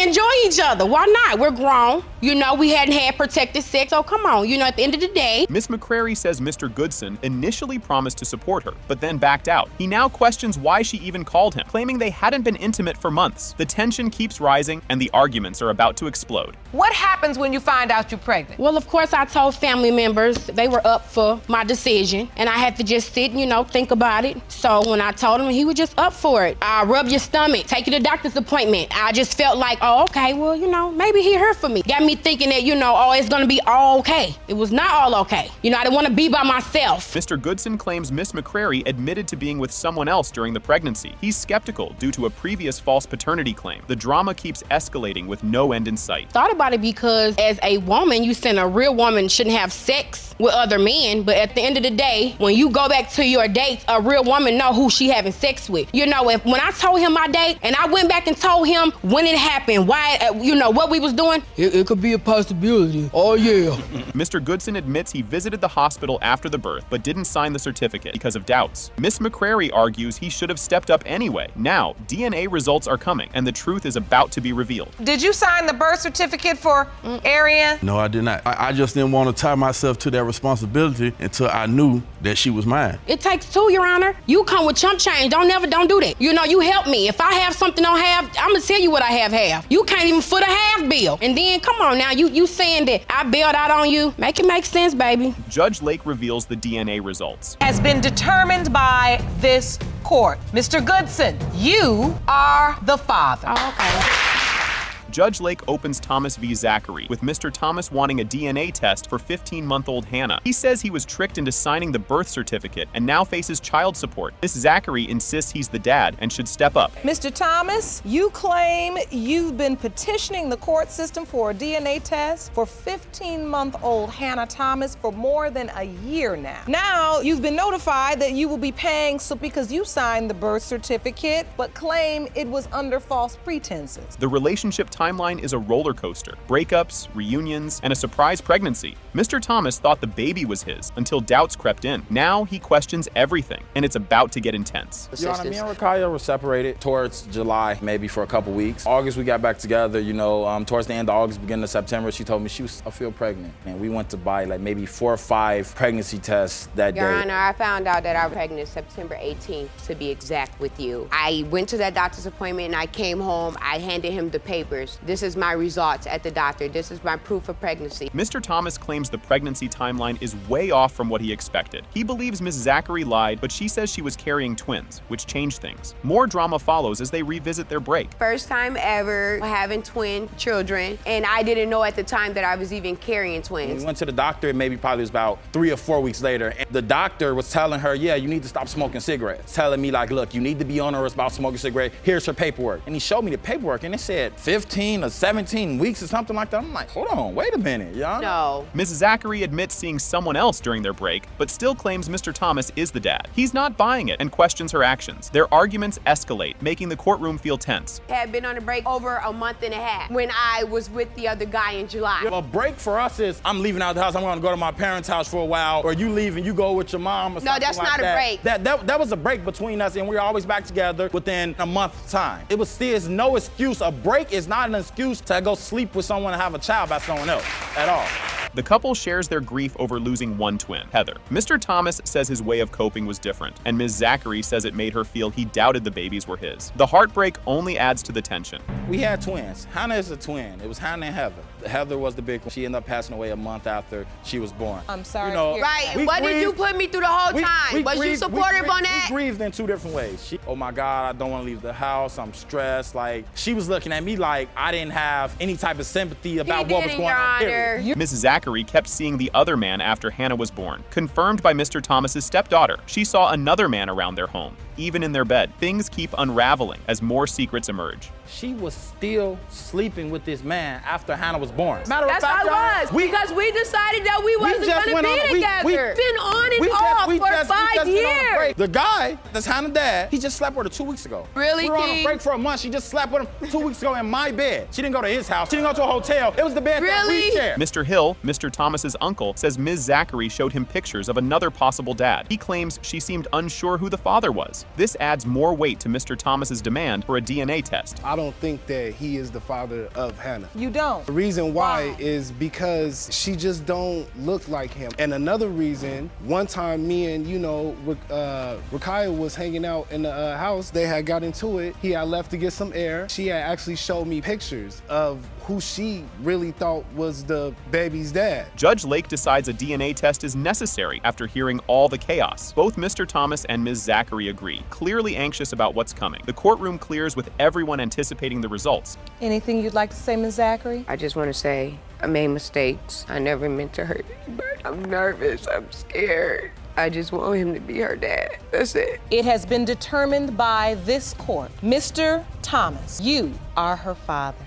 enjoy each other. Why not? We're grown. We hadn't had protected sex, so come on. At the end of the day. Miss McCrary says Mr. Goodson initially promised to support her, but then backed out. He now questions why she even called him, claiming they hadn't been intimate for months. The tension keeps rising, and the arguments are about to explode. What happens when you find out you're pregnant? Well, of course, I told family members they were up for my decision, and I had to just sit and, think about it. So when I told him, he was just up for it. Rub your stomach, take you to doctor's appointment. I just felt like, oh, okay, well, maybe he heard from me. Got me thinking that, it's gonna be all okay. It was not all okay. I didn't want to be by myself. Mr. Goodson claims Miss McCrary admitted to being with someone else during the pregnancy. He's skeptical due to a previous false paternity claim. The drama keeps escalating with no end in sight. Thought about it because as a woman, you said a real woman shouldn't have sex with other men, but at the end of the day, when you go back to your dates, a real woman know who she having sex with. When I told him my date and I went back and told him when it happened, why, what we was doing, it could be a possibility. Oh yeah. Mr. Goodson admits he visited the hospital after the birth, but didn't sign the certificate because of doubts. Miss McCrary argues he should have stepped up anyway. Now, DNA results are coming, and the truth is about to be revealed. Did you sign the birth certificate for Arian? No, I did not. I just didn't want to tie myself to that responsibility until I knew that she was mine. It takes two, Your Honor. You come with chump change. Don't do that. You help me. If I have something I don't have, I'm gonna tell you what I have. You can't even foot a half bill. And then, come on now, you saying that I bailed out on you. Make it make sense, baby. Judge Lake reveals the DNA results. Has been determined by this court. Mr. Goodson, you are the father. Oh, okay. Judge Lake opens Thomas v. Zachary, with Mr. Thomas wanting a DNA test for 15-month-old Hannah. He says he was tricked into signing the birth certificate and now faces child support. Miss Zachary insists he's the dad and should step up. Mr. Thomas, you claim you've been petitioning the court system for a DNA test for 15-month-old Hannah Thomas for more than a year now. Now, you've been notified that you will be paying because you signed the birth certificate, but claim it was under false pretenses. The relationship timeline is a roller coaster. Breakups, reunions, and a surprise pregnancy. Mr. Thomas thought the baby was his until doubts crept in. Now he questions everything, and it's about to get intense. Your Honor, me and Rakaya were separated towards July, maybe for a couple weeks. August, we got back together, you know, towards the end of August, beginning of September, she told me I feel pregnant. And we went to buy like maybe 4 or 5 pregnancy tests that day. Your Honor, I found out that I was pregnant September 18th, to be exact with you. I went to that doctor's appointment and I came home, I handed him the papers. This is my results at the doctor. This is my proof of pregnancy. Mr. Thomas claims the pregnancy timeline is way off from what he expected. He believes Ms. Zachary lied, but she says she was carrying twins, which changed things. More drama follows as they revisit their break. First time ever having twin children, and I didn't know at the time that I was even carrying twins. We went to the doctor, maybe probably was about 3 or 4 weeks later, and the doctor was telling her, yeah, you need to stop smoking cigarettes. Telling me like, look, you need to be honest about smoking cigarettes. Here's her paperwork. And he showed me the paperwork, and it said 15 or 17 weeks or something like that. I'm like, hold on, wait a minute, y'all. No. Ms. Zachary admits seeing someone else during their break, but still claims Mr. Thomas is the dad. He's not buying it and questions her actions. Their arguments escalate, making the courtroom feel tense. I had been on a break over a month and a half when I was with the other guy in July. A break for us is I'm leaving out the house, I'm gonna go to my parents' house for a while, or you leave and you go with your mom or something like that. No, that's not a break. That was a break between us, and we were always back together within a month's time. It was still no excuse. A break is not an excuse to go sleep with someone and have a child by someone else at all. The couple shares their grief over losing one twin, Heather. Mr. Thomas says his way of coping was different, and Ms. Zachary says it made her feel he doubted the babies were his. The heartbreak only adds to the tension. We had twins. Hannah is a twin. It was Hannah and Heather. Heather was the big one. She ended up passing away a month after she was born. I'm sorry. You know, right, what did you put me through the whole time? Was you supportive on that? We grieved in 2 different ways. Oh my God, I don't want to leave the house. I'm stressed. Like, she was looking at me like I didn't have any type of sympathy about what was going on. Ms. Zachary kept seeing the other man after Hannah was born. Confirmed by Mr. Thomas's stepdaughter, she saw another man around their home. Even in their bed, things keep unraveling as more secrets emerge. She was still sleeping with this man after Hannah was born. Matter of That's fact, how it was, because we decided that we wasn't going to be together. We've been on and off for 5 years. The guy that's Hannah's dad, he just slept with her 2 weeks ago. Really, We were on a break for a month. She just slept with him 2 weeks ago in my bed. She didn't go to his house. She didn't go to a hotel. It was the bed that we shared. Mr. Hill, Mr. Thomas's uncle, says Ms. Zachary showed him pictures of another possible dad. He claims she seemed unsure who the father was. This adds more weight to Mr. Thomas's demand for a DNA test. I don't think that he is the father of Hannah. You don't? The reason why is because she just don't look like him. And another reason, one time me and, Rakaya was hanging out in the house. They had got into it. He had left to get some air. She had actually showed me pictures of who she really thought was the baby's dad. Judge Lake decides a DNA test is necessary after hearing all the chaos. Both Mr. Thomas and Ms. Zachary agree, clearly anxious about what's coming. The courtroom clears with everyone anticipating the results. Anything you'd like to say, Ms. Zachary? I just want to say I made mistakes. I never meant to hurt anybody. I'm nervous. I'm scared. I just want him to be her dad. That's it. It has been determined by this court. Mr. Thomas, you are her father.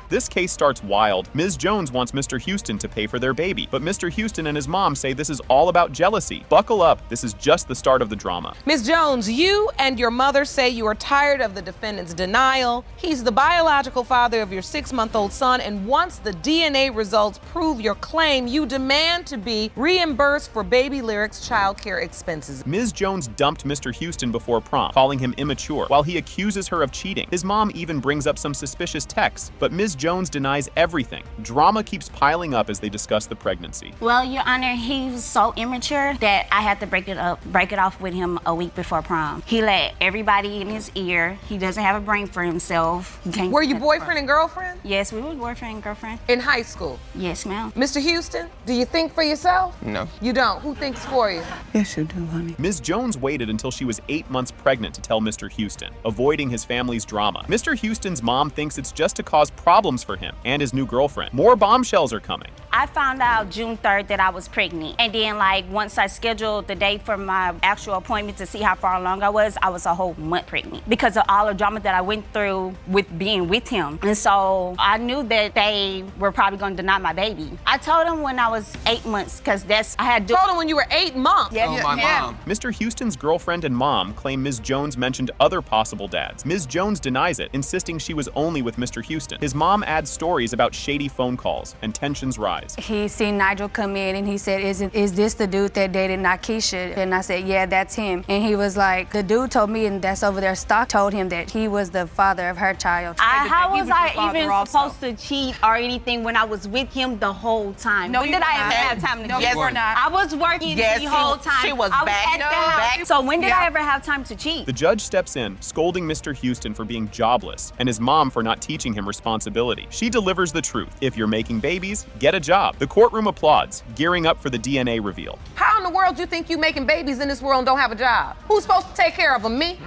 This case starts wild. Ms. Jones wants Mr. Houston to pay for their baby, but Mr. Houston and his mom say this is all about jealousy. Buckle up, this is just the start of the drama. Ms. Jones, you and your mother say you are tired of the defendant's denial. He's the biological father of your 6-month-old son, and once the DNA results prove your claim, you demand to be reimbursed for Baby Lyric's child care expenses. Ms. Jones dumped Mr. Houston before prom, calling him immature, while he accuses her of cheating. His mom even brings up some suspicious texts, but Ms. Jones denies everything. Drama keeps piling up as they discuss the pregnancy. Well, Your Honor, he was so immature that I had to break it off with him a week before prom. He let everybody in his ear. He doesn't have a brain for himself. Were you boyfriend and girlfriend? Yes, we were boyfriend and girlfriend. In high school? Yes, ma'am. Mr. Houston, do you think for yourself? No. You don't? Who thinks for you? Yes, you do, honey. Ms. Jones waited until she was 8 months pregnant to tell Mr. Houston, avoiding his family's drama. Mr. Houston's mom thinks it's just to cause problems for him and his new girlfriend. More bombshells are coming. I found out June 3rd that I was pregnant. And then, like, once I scheduled the date for my actual appointment to see how far along I was a whole month pregnant because of all the drama that I went through with being with him. And so I knew that they were probably going to deny my baby. I told him when I was 8 months because I had told him when you were 8 months? Yeah. Oh, my mom. Mr. Houston's girlfriend and mom claim Ms. Jones mentioned other possible dads. Ms. Jones denies it, insisting she was only with Mr. Houston. His mom adds stories about shady phone calls, and tensions rise. He seen Nigel come in and he said, is this the dude that dated Nakisha? And I said, yeah, that's him. And he was like, the dude told me, and that's over there, Stock told him that he was the father of her child. How was I even supposed to cheat or anything when I was with him the whole time? No, when you did I were ever not. have time to No, cheat? you were not. I was working Yes, the whole time. she was I was back. at the house. So when did I ever have time to cheat? The judge steps in, scolding Mr. Houston for being jobless and his mom for not teaching him responsibility. She delivers the truth. If you're making babies, get a job. The courtroom applauds, gearing up for the DNA reveal. How in the world do you think you making babies in this world and don't have a job? Who's supposed to take care of them? Me?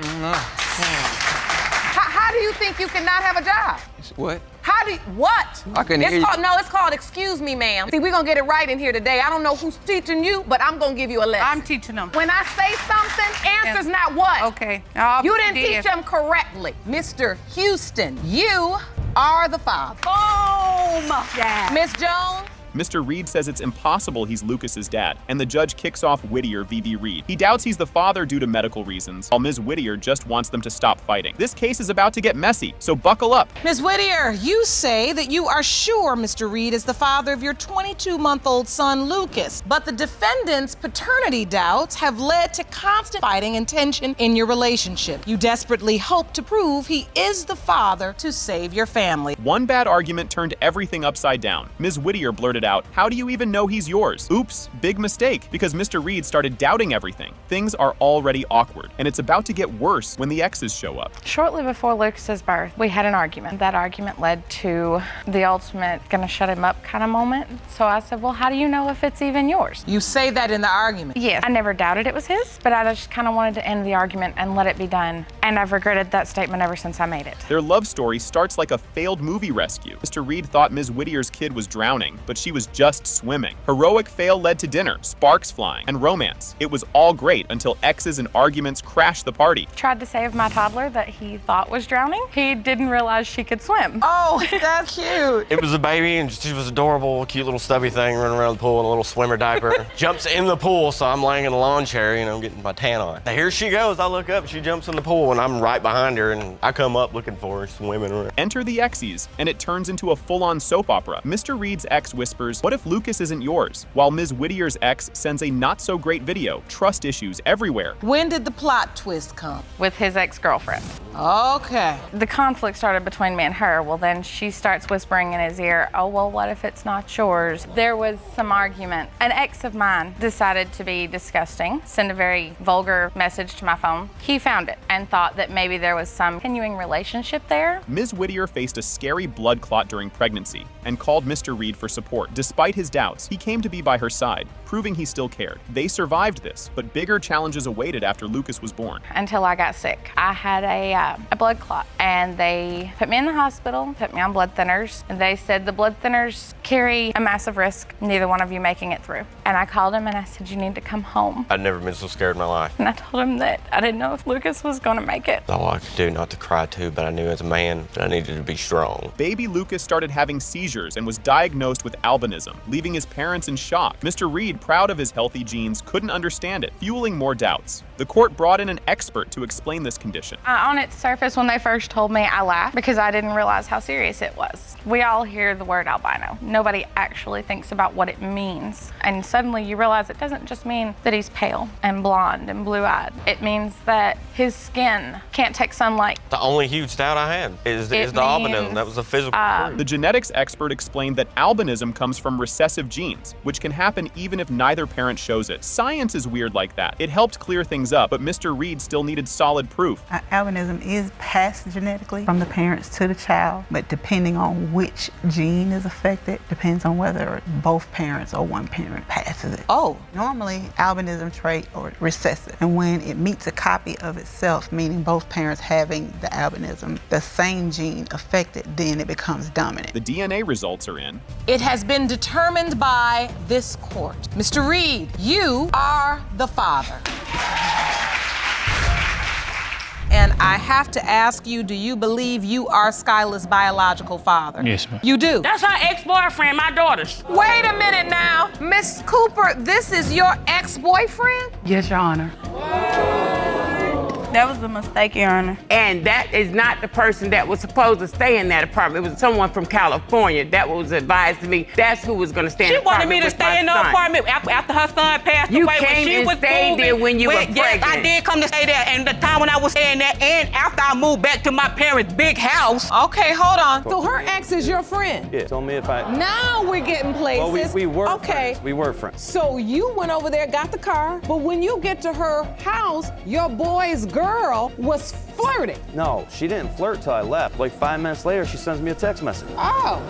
How do you think you cannot have a job? What? How do you, what? I couldn't hear you. It's called excuse me, ma'am. See, we're gonna get it right in here today. I don't know who's teaching you, but I'm gonna give you a lesson. I'm teaching them. When I say something, answer's not what. Okay. You didn't teach them correctly. Mr. Houston, you are the father. Boom! Yeah. Miss Jones? Mr. Reed says it's impossible he's Lucas's dad, and the judge kicks off Whittier v. Reed. He doubts he's the father due to medical reasons, while Ms. Whittier just wants them to stop fighting. This case is about to get messy, so buckle up. Ms. Whittier, you say that you are sure Mr. Reed is the father of your 22-month-old son, Lucas, but the defendant's paternity doubts have led to constant fighting and tension in your relationship. You desperately hope to prove he is the father to save your family. One bad argument turned everything upside down. Ms. Whittier blurted out, "How do you even know he's yours?" Oops, big mistake, because Mr. Reed started doubting everything. Things are already awkward, and it's about to get worse when the exes show up. Shortly before Lucas's birth, we had an argument. That argument led to the ultimate gonna shut him up kind of moment. So I said, well, how do you know if it's even yours? You say that in the argument? Yes, I never doubted it was his, but I just kind of wanted to end the argument and let it be done. And I've regretted that statement ever since I made it. Their love story starts like a failed movie rescue. Mr. Reed thought Ms. Whittier's kid was drowning, but she was just swimming. Heroic fail led to dinner, sparks flying, and romance. It was all great until exes and arguments crashed the party. Tried to save my toddler that he thought was drowning. He didn't realize she could swim. Oh, that's cute. It was a baby, and she was adorable, cute little stubby thing running around the pool in a little swimmer diaper. Jumps in the pool, so I'm laying in a lawn chair, getting my tan on. Now, here she goes. I look up, she jumps in the pool, and I'm right behind her, and I come up looking for her, swimming around. Enter the exes, and it turns into a full-on soap opera. Mr. Reed's ex whispers, "What if Lucas isn't yours?" While Ms. Whittier's ex sends a not-so-great video. Trust issues everywhere. When did the plot twist come? With his ex-girlfriend. Okay. The conflict started between me and her. Well, then she starts whispering in his ear, oh, well, what if it's not yours? There was some argument. An ex of mine decided to be disgusting, send a very vulgar message to my phone. He found it and thought that maybe there was some continuing relationship there. Ms. Whittier faced a scary blood clot during pregnancy and called Mr. Reed for support. Despite his doubts, he came to be by her side, proving he still cared. They survived this, but bigger challenges awaited after Lucas was born. Until I got sick. I had a blood clot, and they put me in the hospital, put me on blood thinners. And they said the blood thinners carry a massive risk, neither one of you making it through. And I called him and I said, you need to come home. I'd never been so scared in my life. And I told him that I didn't know if Lucas was gonna make it. All I could do not to cry too, but I knew as a man that I needed to be strong. Baby Lucas started having seizures and was diagnosed with albinism, leaving his parents in shock. Mr. Reed, proud of his healthy genes, couldn't understand it, fueling more doubts. The court brought in an expert to explain this condition. On its surface, when they first told me, I laughed because I didn't realize how serious it was. We all hear the word albino. Nobody actually thinks about what it means. And suddenly you realize it doesn't just mean that he's pale and blonde and blue-eyed. It means that his skin can't take sunlight. The only huge doubt I had is the albinism. That was a physical proof. The genetics expert explained that albinism comes from recessive genes, which can happen even if neither parent shows it. Science is weird like that. It helped clear things up, but Mr. Reed still needed solid proof. Albinism is passed genetically from the parents to the child, but depending on which gene is affected, depends on whether both parents or one parent passes it. Normally, albinism trait or recessive, and when it meets a copy of itself, meaning both parents having the albinism, the same gene affected, then it becomes dominant. The DNA results are in. It has been determined by this court. Mr. Reed, you are the father. And I have to ask you, do you believe you are Skyla's biological father? Yes, ma'am. You do? That's her ex-boyfriend, my daughter's. Wait a minute now. Miss Cooper, this is your ex-boyfriend? Yes, Your Honor. That was a mistake, Your Honor. And that is not the person that was supposed to stay in that apartment. It was someone from California that was advised to me. That's who was going to stay in the apartment. She wanted me to stay in the apartment after her son passed away. You came and stayed there when you were pregnant. Yes, I did come to stay there. And the time when I was staying there and after I moved back to my parents' big house. Okay, hold on. So her ex is your friend? Yeah, told me if I... Now we're getting places. Well, we were okay. friends. We were friends. So you went over there, got the car, but when you get to her house, your boy's girl was flirting. No, she didn't flirt till I left. Like 5 minutes later, she sends me a text message. Oh.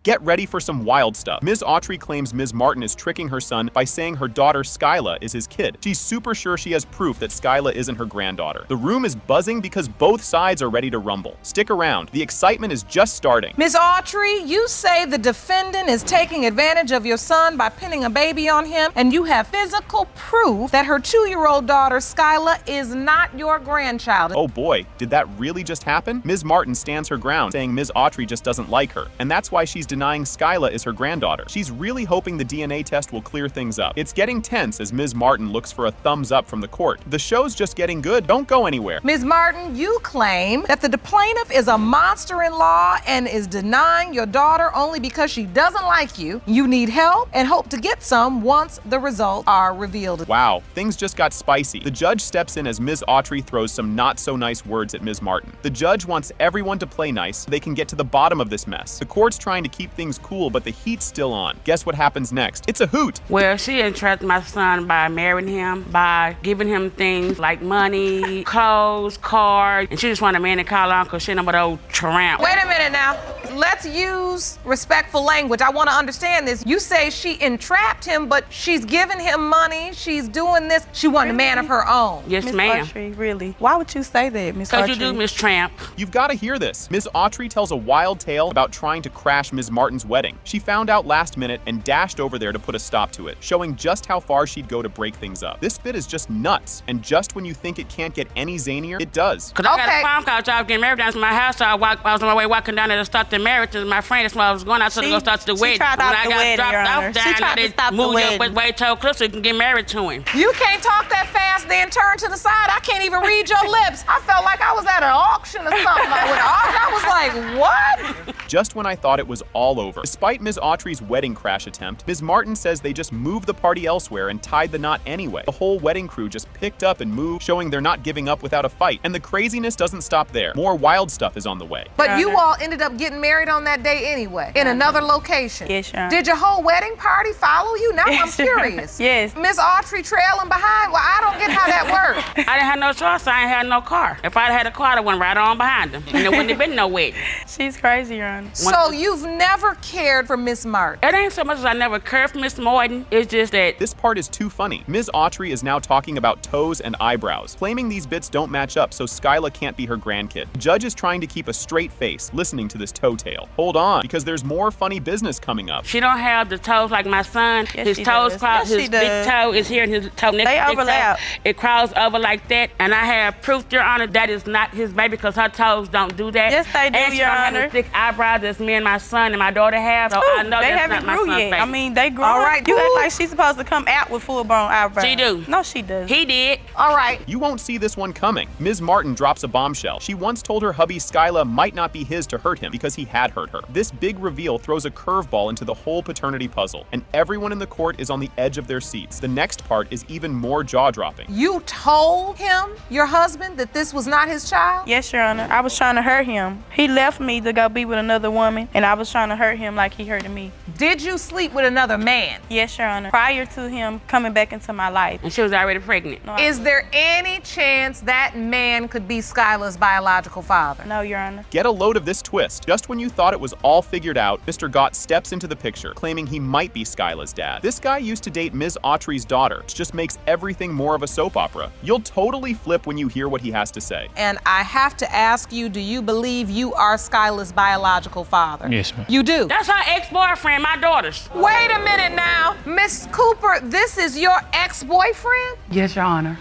Get ready for some wild stuff. Ms. Autry claims Ms. Martin is tricking her son by saying her daughter Skyla is his kid. She's super sure she has proof that Skyla isn't her granddaughter. The room is buzzing because both sides are ready to rumble. Stick around. The excitement is just starting. Ms. Autry, you say the defendant is taking advantage of your son by pinning a baby on him, and you have physical proof that her 2-year-old daughter Skyla is not your grandchild. Oh boy, did that really just happen? Ms. Martin stands her ground, saying Ms. Autry just doesn't like her, and that's why she's denying Skyla is her granddaughter. She's really hoping the DNA test will clear things up. It's getting tense as Ms. Martin looks for a thumbs up from the court. The show's just getting good. Don't go anywhere. Ms. Martin, you claim that the plaintiff is a monster-in-law and is denying your daughter only because she doesn't like you. You need help and hope to get some once the results are revealed. Wow, things just got spicy. The judge steps in as Ms. Autry throws some not-so-nice words at Ms. Martin. The judge wants everyone to play nice so they can get to the bottom of this mess. The court's trying to keep things cool, but the heat's still on. Guess what happens next? It's a hoot. Well, she entrapped my son by marrying him, by giving him things like money, clothes, cars, and she just wanted a man to call uncle, she number old tramp. Wait a minute now. Let's use respectful language. I want to understand this. You say she entrapped him, but she's giving him money. She's doing this. She wanted a man of her own. Yes, ma'am. Autry, really? Why would you say that, Miss Autry? Because you do, Miss Tramp. You've got to hear this. Ms. Autry tells a wild tale about trying to crash Ms. Martin's wedding. She found out last minute and dashed over there to put a stop to it, showing just how far she'd go to break things up. This bit is just nuts, and just when you think it can't get any zanier, it does. Because I got a phone call, so I was getting married down to my house, so I was on my way walking down there to start the marriage to my friend. That's why I was going out to go start the wedding. She tried to stop the wedding, Your Honor. She tried to stop the wedding. Move your way to Cliff so you can get married to him. You can't talk that fast, then turn to the side. I can't even read your lips. I felt like I was at an auction or something. I was like, what? Just when I thought it was all over. Despite Ms. Autry's wedding crash attempt, Ms. Martin says they just moved the party elsewhere and tied the knot anyway. The whole wedding crew just picked up and moved, showing they're not giving up without a fight. And the craziness doesn't stop there. More wild stuff is on the way. But you all ended up getting married on that day anyway, in another location. Yes, Your Honor. Did your whole wedding party follow you? Now I'm curious. Yes. Ms. Autry trailing behind? Well, I don't get how that worked. I didn't have no choice. I ain't had no car. If I'd had a car, I went right on behind them. And there wouldn't have been no wedding. She's crazy, Your Honor. So you've never cared for Miss Martin? It ain't so much as I never cared for Miss Martin. It's just that this part is too funny. Ms. Autry is now talking about toes and eyebrows, claiming these bits don't match up so Skyla can't be her grandkid. The judge is trying to keep a straight face listening to this toe tale. Hold on, because there's more funny business coming up. She don't have the toes like my son. Yes, his toes cross, his big toe is here and his toe next to his overlap. Toe. It crawls over like that, and I have proof, Your Honor, that is not his baby because her toes don't do that. Yes, they do, and Your Honor. Thick eyebrows eyebrows as me and my son and my daughter have. So I know they that's haven't not my grew son's yet. baby. I mean, they grew. All right, You act like she's supposed to come out with full-blown eyebrows. She do. No, she does. He did. All right. You won't see this one coming. Ms. Martin drops a bombshell. She once told her hubby Skyla might not be his to hurt him because he had hurt her. This big reveal throws a curveball into the whole paternity puzzle, and everyone in the court is on the edge of their seats. The next part is even more jaw-dropping. You told him, your husband, that this was not his child? Yes, Your Honor. I was trying to hurt him. He left me to go be with another woman, and I was trying to hurt him like he hurted me. Did you sleep with another man? Yes, Your Honor. Prior to him coming back into my life. And she was already pregnant. No, Is there any chance that man could be Skyla's biological father? No, Your Honor. Get a load of this twist. Just when you thought it was all figured out, Mr. Gott steps into the picture, claiming he might be Skyla's dad. This guy used to date Ms. Autry's daughter, which just makes everything more of a soap opera. You'll totally flip when you hear what he has to say. And I have to ask you, do you believe you are Skyla's biological father? Yes, ma'am. You do? That's her ex-boyfriend, my daughter's. Wait a minute now. Miss Cooper, this is your ex-boyfriend? Yes, Your Honor.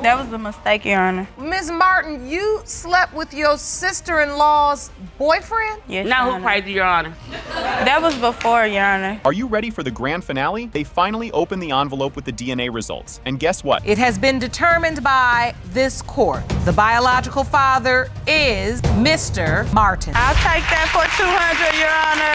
That was a mistake, Your Honor. Ms. Martin, you slept with your sister-in-law's boyfriend? Yes, Now Your who Honor. crazy, Your Honor? That was before, Your Honor. Are you ready for the grand finale? They finally open the envelope with the DNA results. And guess what? It has been determined by this court. The biological father is Mr. Martin. I'll take that for 200, Your Honor.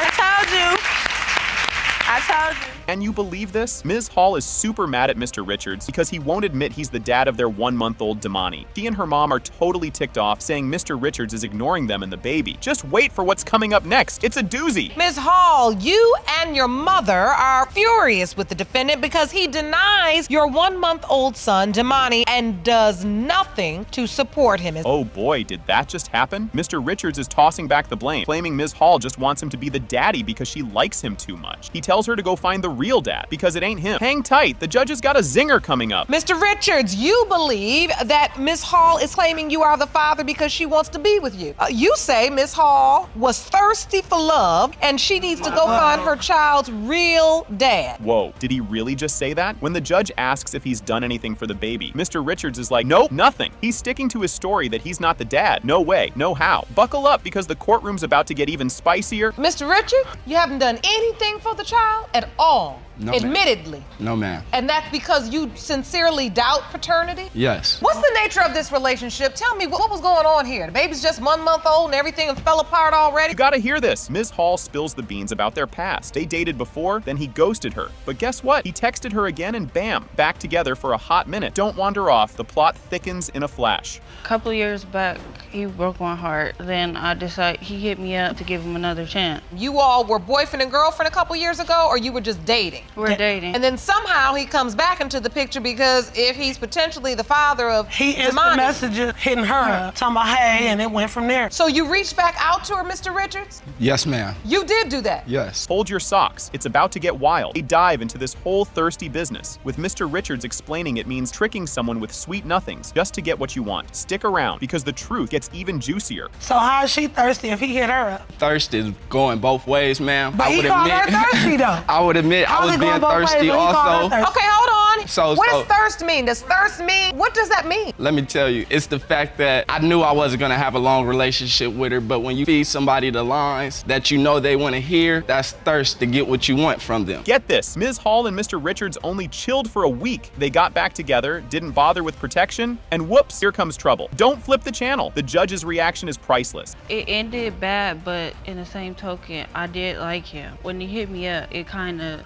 I told you. And you believe this? Ms. Hall is super mad at Mr. Richards because he won't admit he's the dad of their 1-month-old Damani. She and her mom are totally ticked off, saying Mr. Richards is ignoring them and the baby. Just wait for what's coming up next. It's a doozy. Ms. Hall, you and your mother are furious with the defendant because he denies your 1-month-old son, Damani, and does nothing to support him. Oh boy, did that just happen? Mr. Richards is tossing back the blame, claiming Ms. Hall just wants him to be the daddy because she likes him too much. He tells her to go find the real dad because it ain't him. Hang tight, the judge has got a zinger coming up. Mr. Richards, you believe that Ms. Hall is claiming you are the father because she wants to be with you. You say Ms. Hall was thirsty for love and she needs to go find her child's real dad. Whoa, did he really just say that? When the judge asks if he's done anything for the baby, Mr. Richards is like, nope, nothing. He's sticking to his story that he's not the dad. No way, no how. Buckle up because the courtroom's about to get even spicier. Mr. Richards, you haven't done anything for the child at all. No, admittedly. Ma'am. No, ma'am. And that's because you sincerely doubt paternity? Yes. What's the nature of this relationship? Tell me, what was going on here? The baby's just 1 month old and everything fell apart already? You gotta hear this. Ms. Hall spills the beans about their past. They dated before, then he ghosted her. But guess what? He texted her again and bam, back together for a hot minute. Don't wander off. The plot thickens in a flash. A couple years back, he broke my heart. Then I decided he hit me up to give him another chance. You all were boyfriend and girlfriend a couple years ago, or you were just dating? We're dating. And then somehow he comes back into the picture because if he's potentially the father of he instant Damani, messages hitting her up, talking about hey, and it went from there. So you reached back out to her, Mr. Richards? Yes, ma'am. You did do that? Yes. Hold your socks. It's about to get wild. They dive into this whole thirsty business, with Mr. Richards explaining it means tricking someone with sweet nothings just to get what you want. Stick around because the truth gets even juicier. So how is she thirsty if he hit her up? Thirst is going both ways, ma'am. But he called her thirsty though. I would admit I was being thirsty also. Okay, hold on. So what does thirst mean? Does thirst mean, what does that mean? Let me tell you, it's the fact that I knew I wasn't gonna have a long relationship with her, but when you feed somebody the lines that you know they wanna hear, that's thirst to get what you want from them. Get this, Ms. Hall and Mr. Richards only chilled for a week. They got back together, didn't bother with protection, and whoops, here comes trouble. Don't flip the channel. The judge's reaction is priceless. It ended bad, but in the same token, I did like him. When he hit me up, it kind of,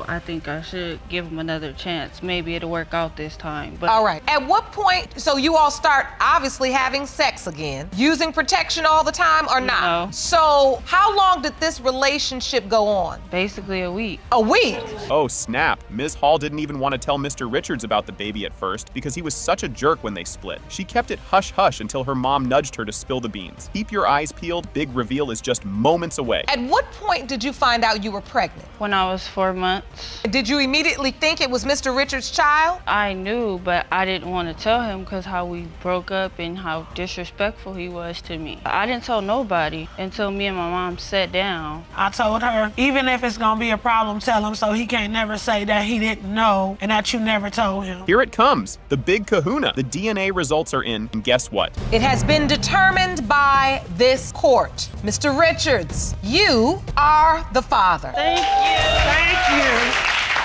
I think I should give him another chance. Maybe it'll work out this time. But all right. At what point, so you all start obviously having sex again, using protection all the time or not? No. So how long did this relationship go on? Basically a week. A week? Oh snap, Ms. Hall didn't even want to tell Mr. Richards about the baby at first because he was such a jerk when they split. She kept it hush-hush until her mom nudged her to spill the beans. Keep your eyes peeled, big reveal is just moments away. At what point did you find out you were pregnant? When I was 4 months. Did you immediately think it was Mr. Richards Richard's child? I knew, but I didn't want to tell him because how we broke up and how disrespectful he was to me. I didn't tell nobody until me and my mom sat down. I told her, even if it's gonna be a problem, tell him so he can't never say that he didn't know and that you never told him. Here it comes, the big kahuna. The DNA results are in, and guess what? It has been determined by this court. Mr. Richards, you are the father. Thank you. Thank you.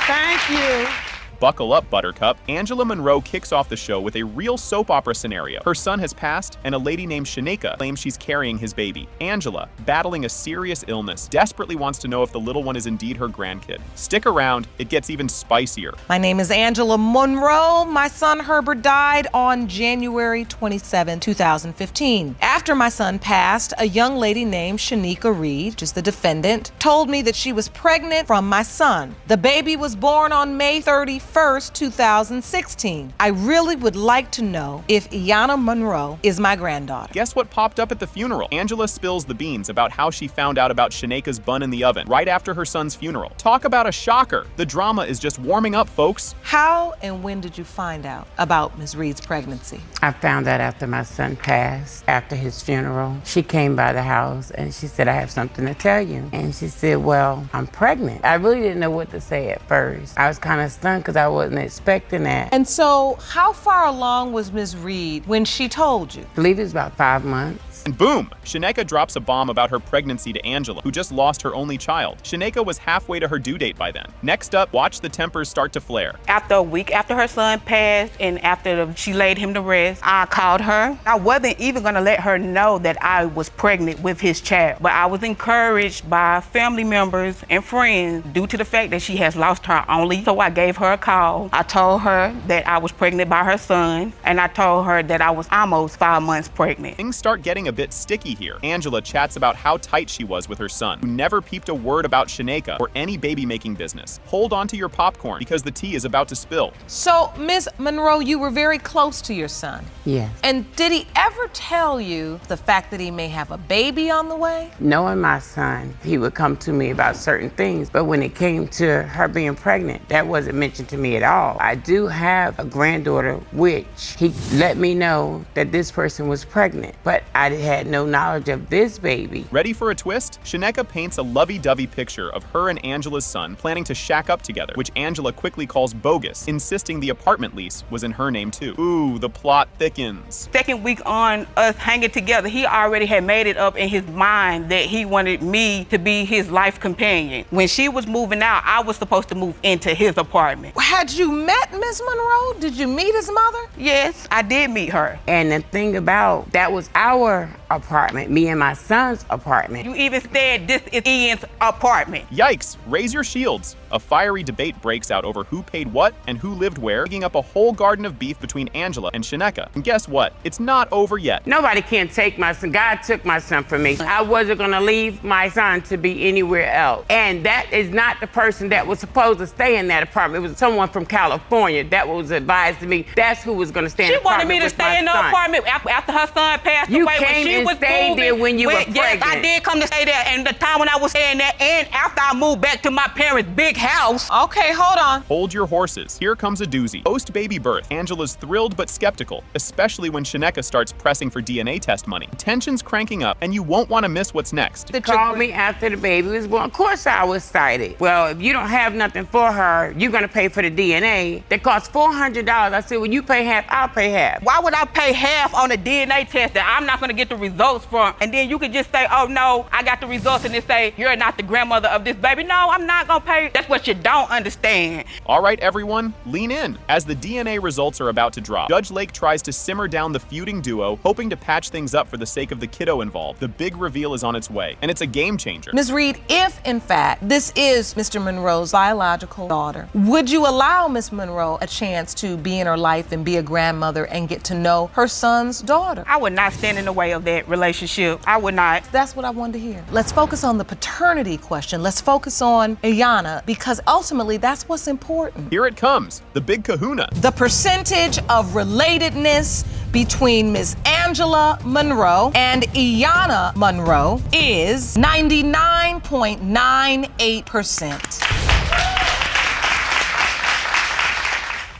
Thank you. Buckle up, Buttercup. Angela Monroe kicks off the show with a real soap opera scenario. Her son has passed, and a lady named Shaneka claims she's carrying his baby. Angela, battling a serious illness, desperately wants to know if the little one is indeed her grandkid. Stick around, it gets even spicier. My name is Angela Monroe. My son Herbert died on January 27, 2015. After my son passed, a young lady named Shaneka Reed, just the defendant, told me that she was pregnant from my son. The baby was born on May 31st, 2016. I really would like to know if Iyanna Monroe is my granddaughter. Guess what popped up at the funeral? Angela spills the beans about how she found out about Shaneka's bun in the oven right after her son's funeral. Talk about a shocker. The drama is just warming up, folks. How and when did you find out about Ms. Reed's pregnancy? I found out after my son passed, after his funeral. She came by the house and she said, I have something to tell you. And she said, well, I'm pregnant. I really didn't know what to say at first. I was kind of stunned because I wasn't expecting that. And so how far along was Ms. Reed when she told you? I believe it was about 5 months. And boom! Shaneka drops a bomb about her pregnancy to Angela, who just lost her only child. Shaneka was halfway to her due date by then. Next up, watch the tempers start to flare. After a week after her son passed and after she laid him to rest, I called her. I wasn't even gonna let her know that I was pregnant with his child, but I was encouraged by family members and friends due to the fact that she has lost her only. So I gave her a call. I told her that I was pregnant by her son, and I told her that I was almost 5 months pregnant. Things start getting a bit sticky here. Angela chats about how tight she was with her son, who never peeped a word about Shaneka or any baby-making business. Hold on to your popcorn because the tea is about to spill. So, Ms. Monroe, you were very close to your son. Yes. And did he ever tell you the fact that he may have a baby on the way? Knowing my son, he would come to me about certain things, but when it came to her being pregnant, that wasn't mentioned to me at all. I do have a granddaughter, which he let me know that this person was pregnant, but I had no knowledge of this baby. Ready for a twist? Shaneka paints a lovey-dovey picture of her and Angela's son planning to shack up together, which Angela quickly calls bogus, insisting the apartment lease was in her name too. Ooh, the plot thickens. Second week on us hanging together, he already had made it up in his mind that he wanted me to be his life companion. When she was moving out, I was supposed to move into his apartment. Had you met Ms. Monroe? Did you meet his mother? Yes, I did meet her. And the thing about that was our apartment, me and my son's apartment. You even said this is Ian's apartment. Yikes, raise your shields. A fiery debate breaks out over who paid what and who lived where, digging up a whole garden of beef between Angela and Shaneka. And guess what? It's not over yet. Nobody can take my son. God took my son from me. I wasn't gonna leave my son to be anywhere else. And that is not the person that was supposed to stay in that apartment. It was someone from California that was advised to me. That's who was gonna stay in the apartment. She wanted me to stay in the apartment after her son passed away. You when came she and was stayed moving, there when you were pregnant. Yes, I did come to stay there. And the time when I was staying there and after I moved back to my parents' big house. Okay, hold on. Hold your horses. Here comes a doozy. Post-baby birth, Angela's thrilled but skeptical, especially when Shaneka starts pressing for DNA test money. Tension's cranking up, and you won't want to miss what's next. They called me after the baby was born. Of course I was excited. Well, if you don't have nothing for her, you're gonna pay for the DNA. That costs $400. I said, well, you pay half, I'll pay half. Why would I pay half on a DNA test that I'm not gonna get the results from? And then you could just say, oh no, I got the results, and then say, you're not the grandmother of this baby. No, I'm not gonna pay. That's what you don't understand. All right, everyone, lean in. As the DNA results are about to drop, Judge Lake tries to simmer down the feuding duo, hoping to patch things up for the sake of the kiddo involved. The big reveal is on its way, and it's a game changer. Ms. Reed, if in fact this is Mr. Monroe's biological daughter, would you allow Ms. Monroe a chance to be in her life and be a grandmother and get to know her son's daughter? I would not stand in the way of that relationship. I would not. That's what I wanted to hear. Let's focus on the paternity question. Let's focus on Iyanna, because ultimately that's what's important. Here it comes, the big kahuna. The percentage of relatedness between Ms. Angela Monroe and Iyanna Monroe is 99.98%.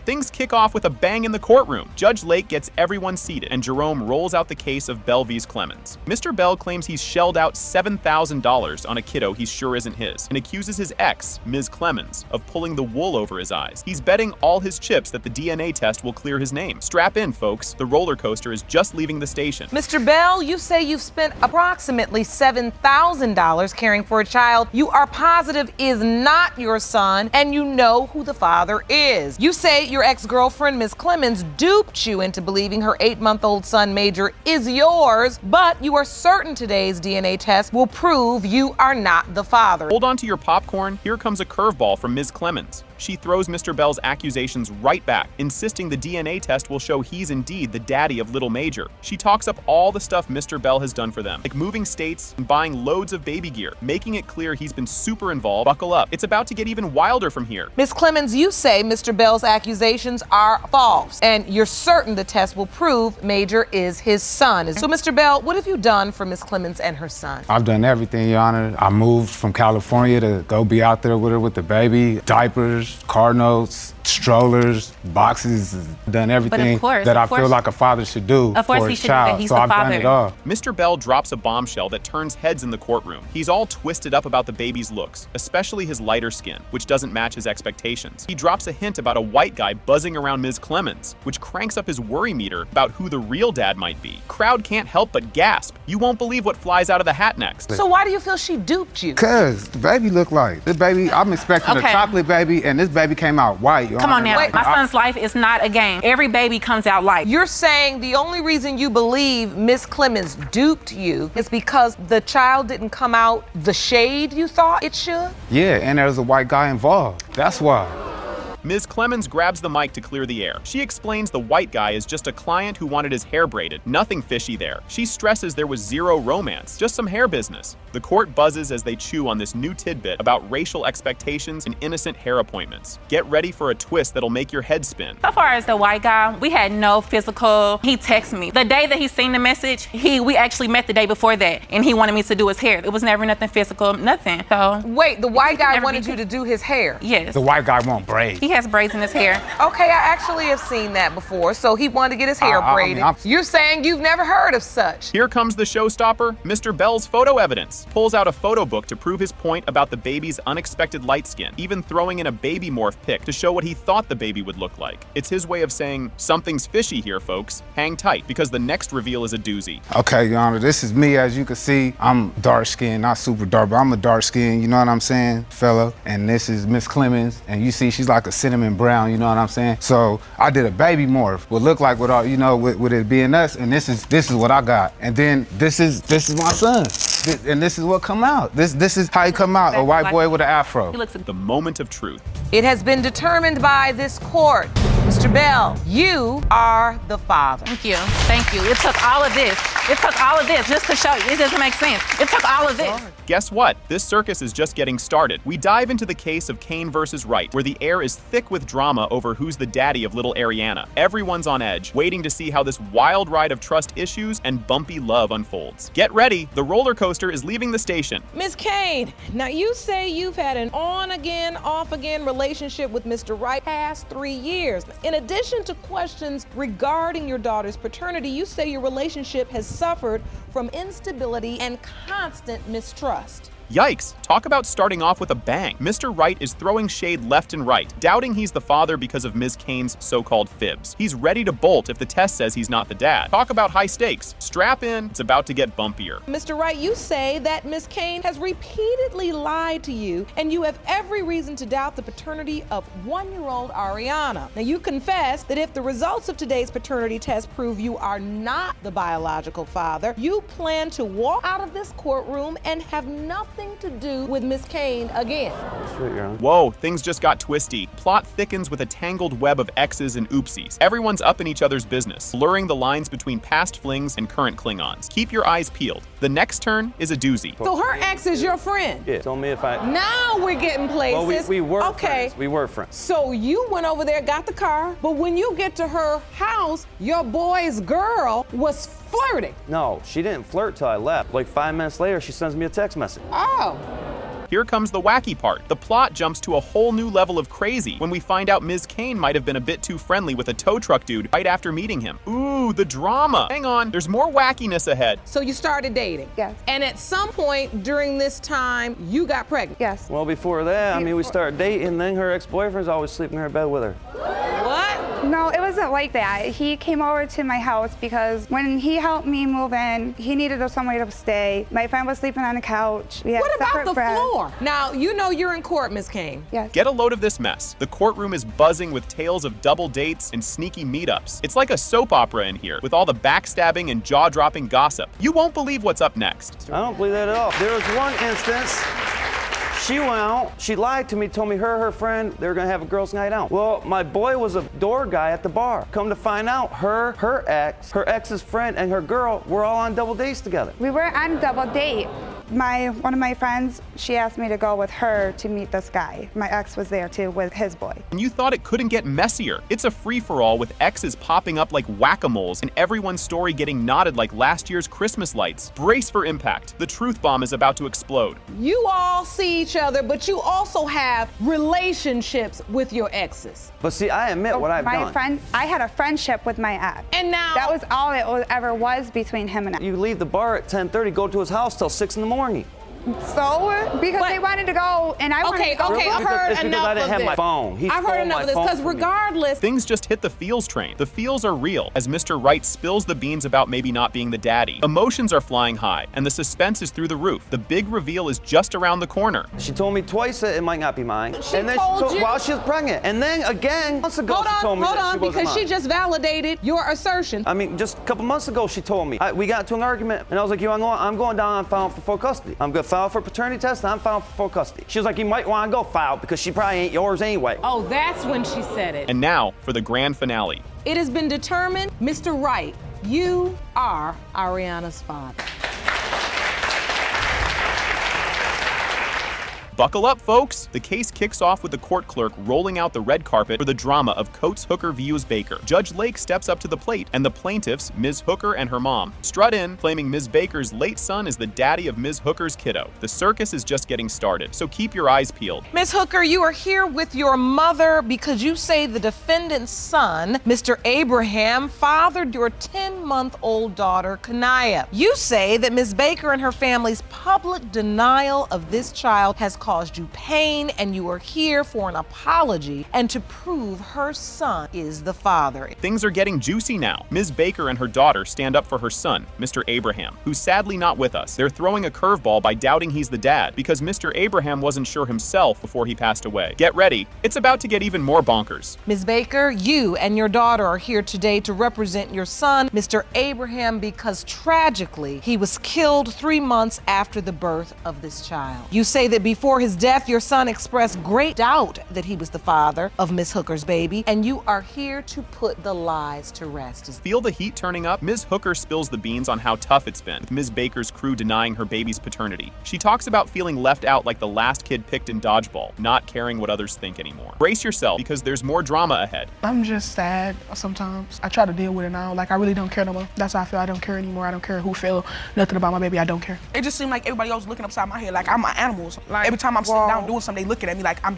Things kick off with a bang in the courtroom. Judge Lake gets everyone seated, and Jerome rolls out the case of Bell vs. Clemens. Mr. Bell claims he's shelled out $7,000 on a kiddo he sure isn't his, and accuses his ex, Ms. Clemens, of pulling the wool over his eyes. He's betting all his chips that the DNA test will clear his name. Strap in, folks. The roller coaster is just leaving the station. Mr. Bell, you say you've spent approximately $7,000 caring for a child you are positive is not your son, and you know who the father is. You say your ex-girlfriend, Ms. Clemens, duped you into believing her 8-month-old son, Major, is yours, but you are certain today's DNA test will prove you are not the father. Hold on to your popcorn. Here comes a curveball from Ms. Clemens. She throws Mr. Bell's accusations right back, insisting the DNA test will show he's indeed the daddy of little Major. She talks up all the stuff Mr. Bell has done for them, like moving states and buying loads of baby gear, making it clear he's been super involved. Buckle up. It's about to get even wilder from here. Ms. Clemens, you say Mr. Bell's accusations are false, and you're certain the test will prove Major is his son. So, Mr. Bell, what have you done for Ms. Clemens and her son? I've done everything, Your Honor. I moved from California to go be out there with her with the baby, diapers, car notes, strollers, boxes, done everything that I feel like a father should do for his child. So I've done it all. Mr. Bell drops a bombshell that turns heads in the courtroom. He's all twisted up about the baby's looks, especially his lighter skin, which doesn't match his expectations. He drops a hint about a white guy buzzing around Ms. Clemens, which cranks up his worry meter about who the real dad might be. Crowd can't help but gasp. You won't believe what flies out of the hat next. So why do you feel she duped you? Cause the baby looked like, this baby, I'm expecting a chocolate baby, and this baby came out white. Come on now, my son's life is not a game. Every baby comes out light. You're saying the only reason you believe Miss Clemens duped you is because the child didn't come out the shade you thought it should? Yeah, and there's a white guy involved. That's why. Ms. Clemens grabs the mic to clear the air. She explains the white guy is just a client who wanted his hair braided. Nothing fishy there. She stresses there was zero romance, just some hair business. The court buzzes as they chew on this new tidbit about racial expectations and innocent hair appointments. Get ready for a twist that'll make your head spin. So far as the white guy, we had no physical. He texted me. The day that he seen the message, we actually met the day before that, and he wanted me to do his hair. It was never nothing physical, nothing. So wait, the white guy wanted you to do his hair? Yes. The white guy won't braid. He has braids in his hair. Okay, I actually have seen that before. So he wanted to get his hair braided. You're saying you've never heard of such? Here comes the showstopper, Mr. Bell's photo evidence. Pulls out a photo book to prove his point about the baby's unexpected light skin, even throwing in a baby morph pic to show what he thought the baby would look like. It's his way of saying, something's fishy here, folks. Hang tight, because the next reveal is a doozy. Okay, Your Honor, this is me. As you can see, I'm dark skinned, not super dark, but I'm a dark skinned, you know what I'm saying, fella. And this is Miss Clemens, and you see she's like a cinnamon brown, you know what I'm saying? So I did a baby morph, what looked like with all, you know, with it being us, and this is what I got. And then this is my son. And this is what come out. This is how he come out, a white boy with an afro. He looks at the moment of truth. It has been determined by this court. Mr. Bell, you are the father. Thank you. Thank you. It took all of this. It took all of this just to show you. It doesn't make sense. It took all of this. Guess what? This circus is just getting started. We dive into the case of Kane versus Wright, where the air is thick with drama over who's the daddy of little Ariana. Everyone's on edge, waiting to see how this wild ride of trust issues and bumpy love unfolds. Get ready, the roller coaster is leaving the station. Ms. Kane, now you say you've had an on-again, off-again relationship with Mr. Wright past 3 years. In addition to questions regarding your daughter's paternity, you say your relationship has suffered from instability and constant mistrust. Yikes, talk about starting off with a bang. Mr. Wright is throwing shade left and right, doubting he's the father because of Ms. Kane's so-called fibs. He's ready to bolt if the test says he's not the dad. Talk about high stakes. Strap in, it's about to get bumpier. Mr. Wright, you say that Ms. Kane has repeatedly lied to you, and you have every reason to doubt the paternity of 1-year-old Ariana. Now, you confess that if the results of today's paternity test prove you are not the biological father, you plan to walk out of this courtroom and have nothing to do with Miss Kane again. Whoa, things just got twisty. Plot thickens with a tangled web of X's and oopsies. Everyone's up in each other's business, blurring the lines between past flings and current Klingons. Keep your eyes peeled. The next turn is a doozy. So her ex is your friend? Yeah, told me if I... Now we're getting places. Well, we were friends. We were friends. So you went over there, got the car, but when you get to her house, your boy's girl was flirting. No, she didn't flirt till I left. Like 5 minutes later, she sends me a text message. Oh. Here comes the wacky part. The plot jumps to a whole new level of crazy when we find out Ms. Kane might have been a bit too friendly with a tow truck dude right after meeting him. Ooh, the drama. Hang on, there's more wackiness ahead. So you started dating? Yes. And at some point during this time, you got pregnant? Yes. Well, before that, I mean, we started dating, then her ex-boyfriend's always sleeping in her bed with her. What? No, it wasn't like that. He came over to my house because when he helped me move in, he needed somewhere to stay. My friend was sleeping on the couch. We had What about separate the beds. floor? Now, you know you're in court, Ms. Kane. Yes. Get a load of this mess. The courtroom is buzzing with tales of double dates and sneaky meetups. It's like a soap opera in here, with all the backstabbing and jaw-dropping gossip. You won't believe what's up next. I don't believe that at all. There was one instance. She went out, she lied to me, told me her friend, they were gonna have a girls' night out. Well, my boy was a door guy at the bar. Come to find out, her ex's friend, and her girl were all on double dates together. We were on a double date. One of my friends, she asked me to go with her to meet this guy. My ex was there too with his boy. And you thought it couldn't get messier. It's a free-for-all with exes popping up like whack-a-moles and everyone's story getting knotted like last year's Christmas lights. Brace for impact. The truth bomb is about to explode. You all see each other, but you also have relationships with your exes. But see, I admit what I've done. I had a friendship with my ex. And now? That was all it ever was between him and I. You leave the bar at 10:30, go to his house till 6 in the morning. So? Because they wanted to go, and I wanted to go. Okay, I've heard it's because enough I didn't of have this. my phone. I've heard enough of this, because regardless... Things just hit the feels train. The feels are real, as Mr. Wright spills the beans about maybe not being the daddy. Emotions are flying high, and the suspense is through the roof. The big reveal is just around the corner. She told me twice that it might not be mine. She and then told you? while she was pregnant. And then again, months ago, she told me that she wasn't because mine. she just validated your assertion. I mean, just a couple months ago, she told me. We got into an argument, and I was like, I'm going down and filing for full custody. I'm going to file for paternity test, and I'm filing for full custody. She was like, you might want to go file because she probably ain't yours anyway. Oh, that's when she said it. And now for the grand finale. It has been determined, Mr. Wright, you are Ariana's father. Buckle up, folks! The case kicks off with the court clerk rolling out the red carpet for the drama of Coates Hooker vs. Baker. Judge Lake steps up to the plate, and the plaintiffs, Ms. Hooker and her mom, strut in, claiming Ms. Baker's late son is the daddy of Ms. Hooker's kiddo. The circus is just getting started, so keep your eyes peeled. Ms. Hooker, you are here with your mother because you say the defendant's son, Mr. Abraham, fathered your 10-month-old daughter, Kanaya. You say that Ms. Baker and her family's public denial of this child has caused you pain, and you are here for an apology and to prove her son is the father. Things are getting juicy now. Ms. Baker and her daughter stand up for her son, Mr. Abraham, who's sadly not with us. They're throwing a curveball by doubting he's the dad because Mr. Abraham wasn't sure himself before he passed away. Get ready. It's about to get even more bonkers. Ms. Baker, you and your daughter are here today to represent your son, Mr. Abraham, because tragically, he was killed 3 months after the birth of this child. You say that before his death, your son expressed great doubt that he was the father of Ms. Hooker's baby, and you are here to put the lies to rest. Feel the heat turning up? Ms. Hooker spills the beans on how tough it's been, with Ms. Baker's crew denying her baby's paternity. She talks about feeling left out like the last kid picked in dodgeball, not caring what others think anymore. Brace yourself, because there's more drama ahead. I'm just sad sometimes. I try to deal with it now. Like, I really don't care no more. That's how I feel. I don't care anymore. I don't care who feel nothing about my baby. I don't care. It just seemed like everybody else looking upside my head like I'm an animal. Like, every time I'm sitting down doing something, they looking at me like I'm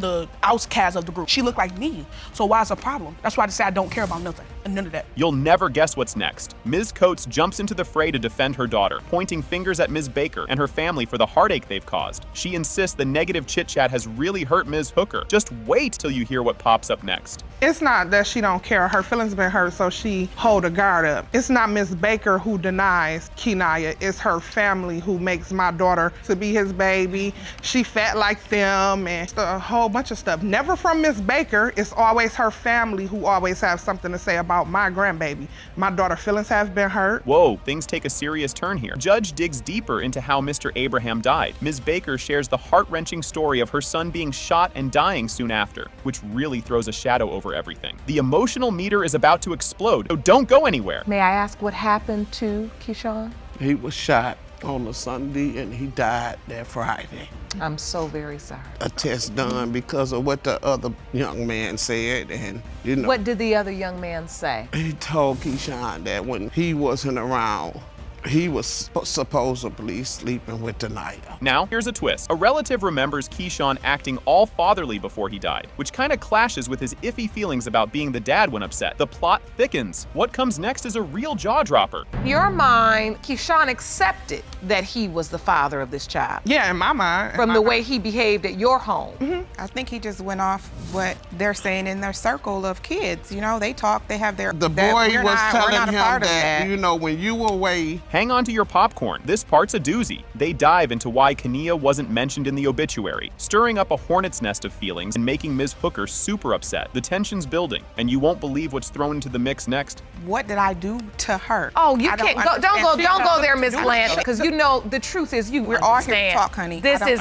the outcast of the group. She looked like me, so why's the problem? That's why I decided I don't care about nothing and none of that. You'll never guess what's next. Ms. Coates jumps into the fray to defend her daughter, pointing fingers at Ms. Baker and her family for the heartache they've caused. She insists the negative chit-chat has really hurt Ms. Hooker. Just wait till you hear what pops up next. It's not that she don't care. Her feelings been hurt, so she hold her guard up. It's not Ms. Baker who denies Kenaya. It's her family who makes my daughter to be his baby. She fat like them and a whole bunch of stuff. Never from Ms. Baker. It's always her family who always have something to say about my grandbaby. My daughter's feelings have been hurt. Whoa, things take a serious turn here. Judge digs deeper into how Mr. Abraham died. Ms. Baker shares the heart-wrenching story of her son being shot and dying soon after, which really throws a shadow over everything. The emotional meter is about to explode, so don't go anywhere. May I ask what happened to Keyshawn? He was shot on a Sunday and he died that Friday. I'm so very sorry. A test done because of what the other young man said, and you know. What did the other young man say? He told Keyshawn that when he wasn't around, He was supposedly sleeping with Denaya. Now, here's a twist. A relative remembers Keyshawn acting all fatherly before he died, which kind of clashes with his iffy feelings about being the dad when upset. The plot thickens. What comes next is a real jaw-dropper. In your mind, Keyshawn accepted that he was the father of this child. Yeah, in my mind. From the way he behaved at your home. I think he just went off what they're saying in their circle of kids. You know, they talk, they have their... The boy was telling him that, you know, when you were away... Hang on to your popcorn. This part's a doozy. They dive into why Kania wasn't mentioned in the obituary, stirring up a hornet's nest of feelings and making Ms. Hooker super upset. The tension's building, and you won't believe what's thrown into the mix next. What did I do to her? Oh, you can't go. Don't go there, Miss Blanche, because you know the truth is we're all here to talk, honey. This is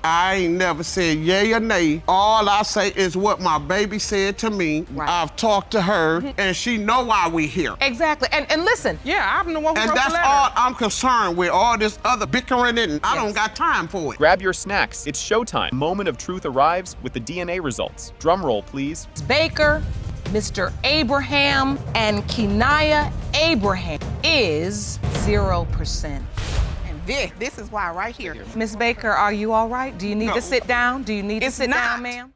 I ain't never said yay or nay. All I say is what my baby said to me. Right. I've talked to her, and she know why we here. Exactly. And listen. Yeah, I'm the one who and wrote that's the letter. all I'm concerned with. All this other bickering, and I don't got time for it. Grab your snacks. It's showtime. Moment of truth arrives with the DNA results. Drum roll, please. Baker, Mr. Abraham, and Kenaya Abraham is 0%. This is why right here. Miss Baker, are you all right? Do you need to sit down? Do you need to sit down, ma'am?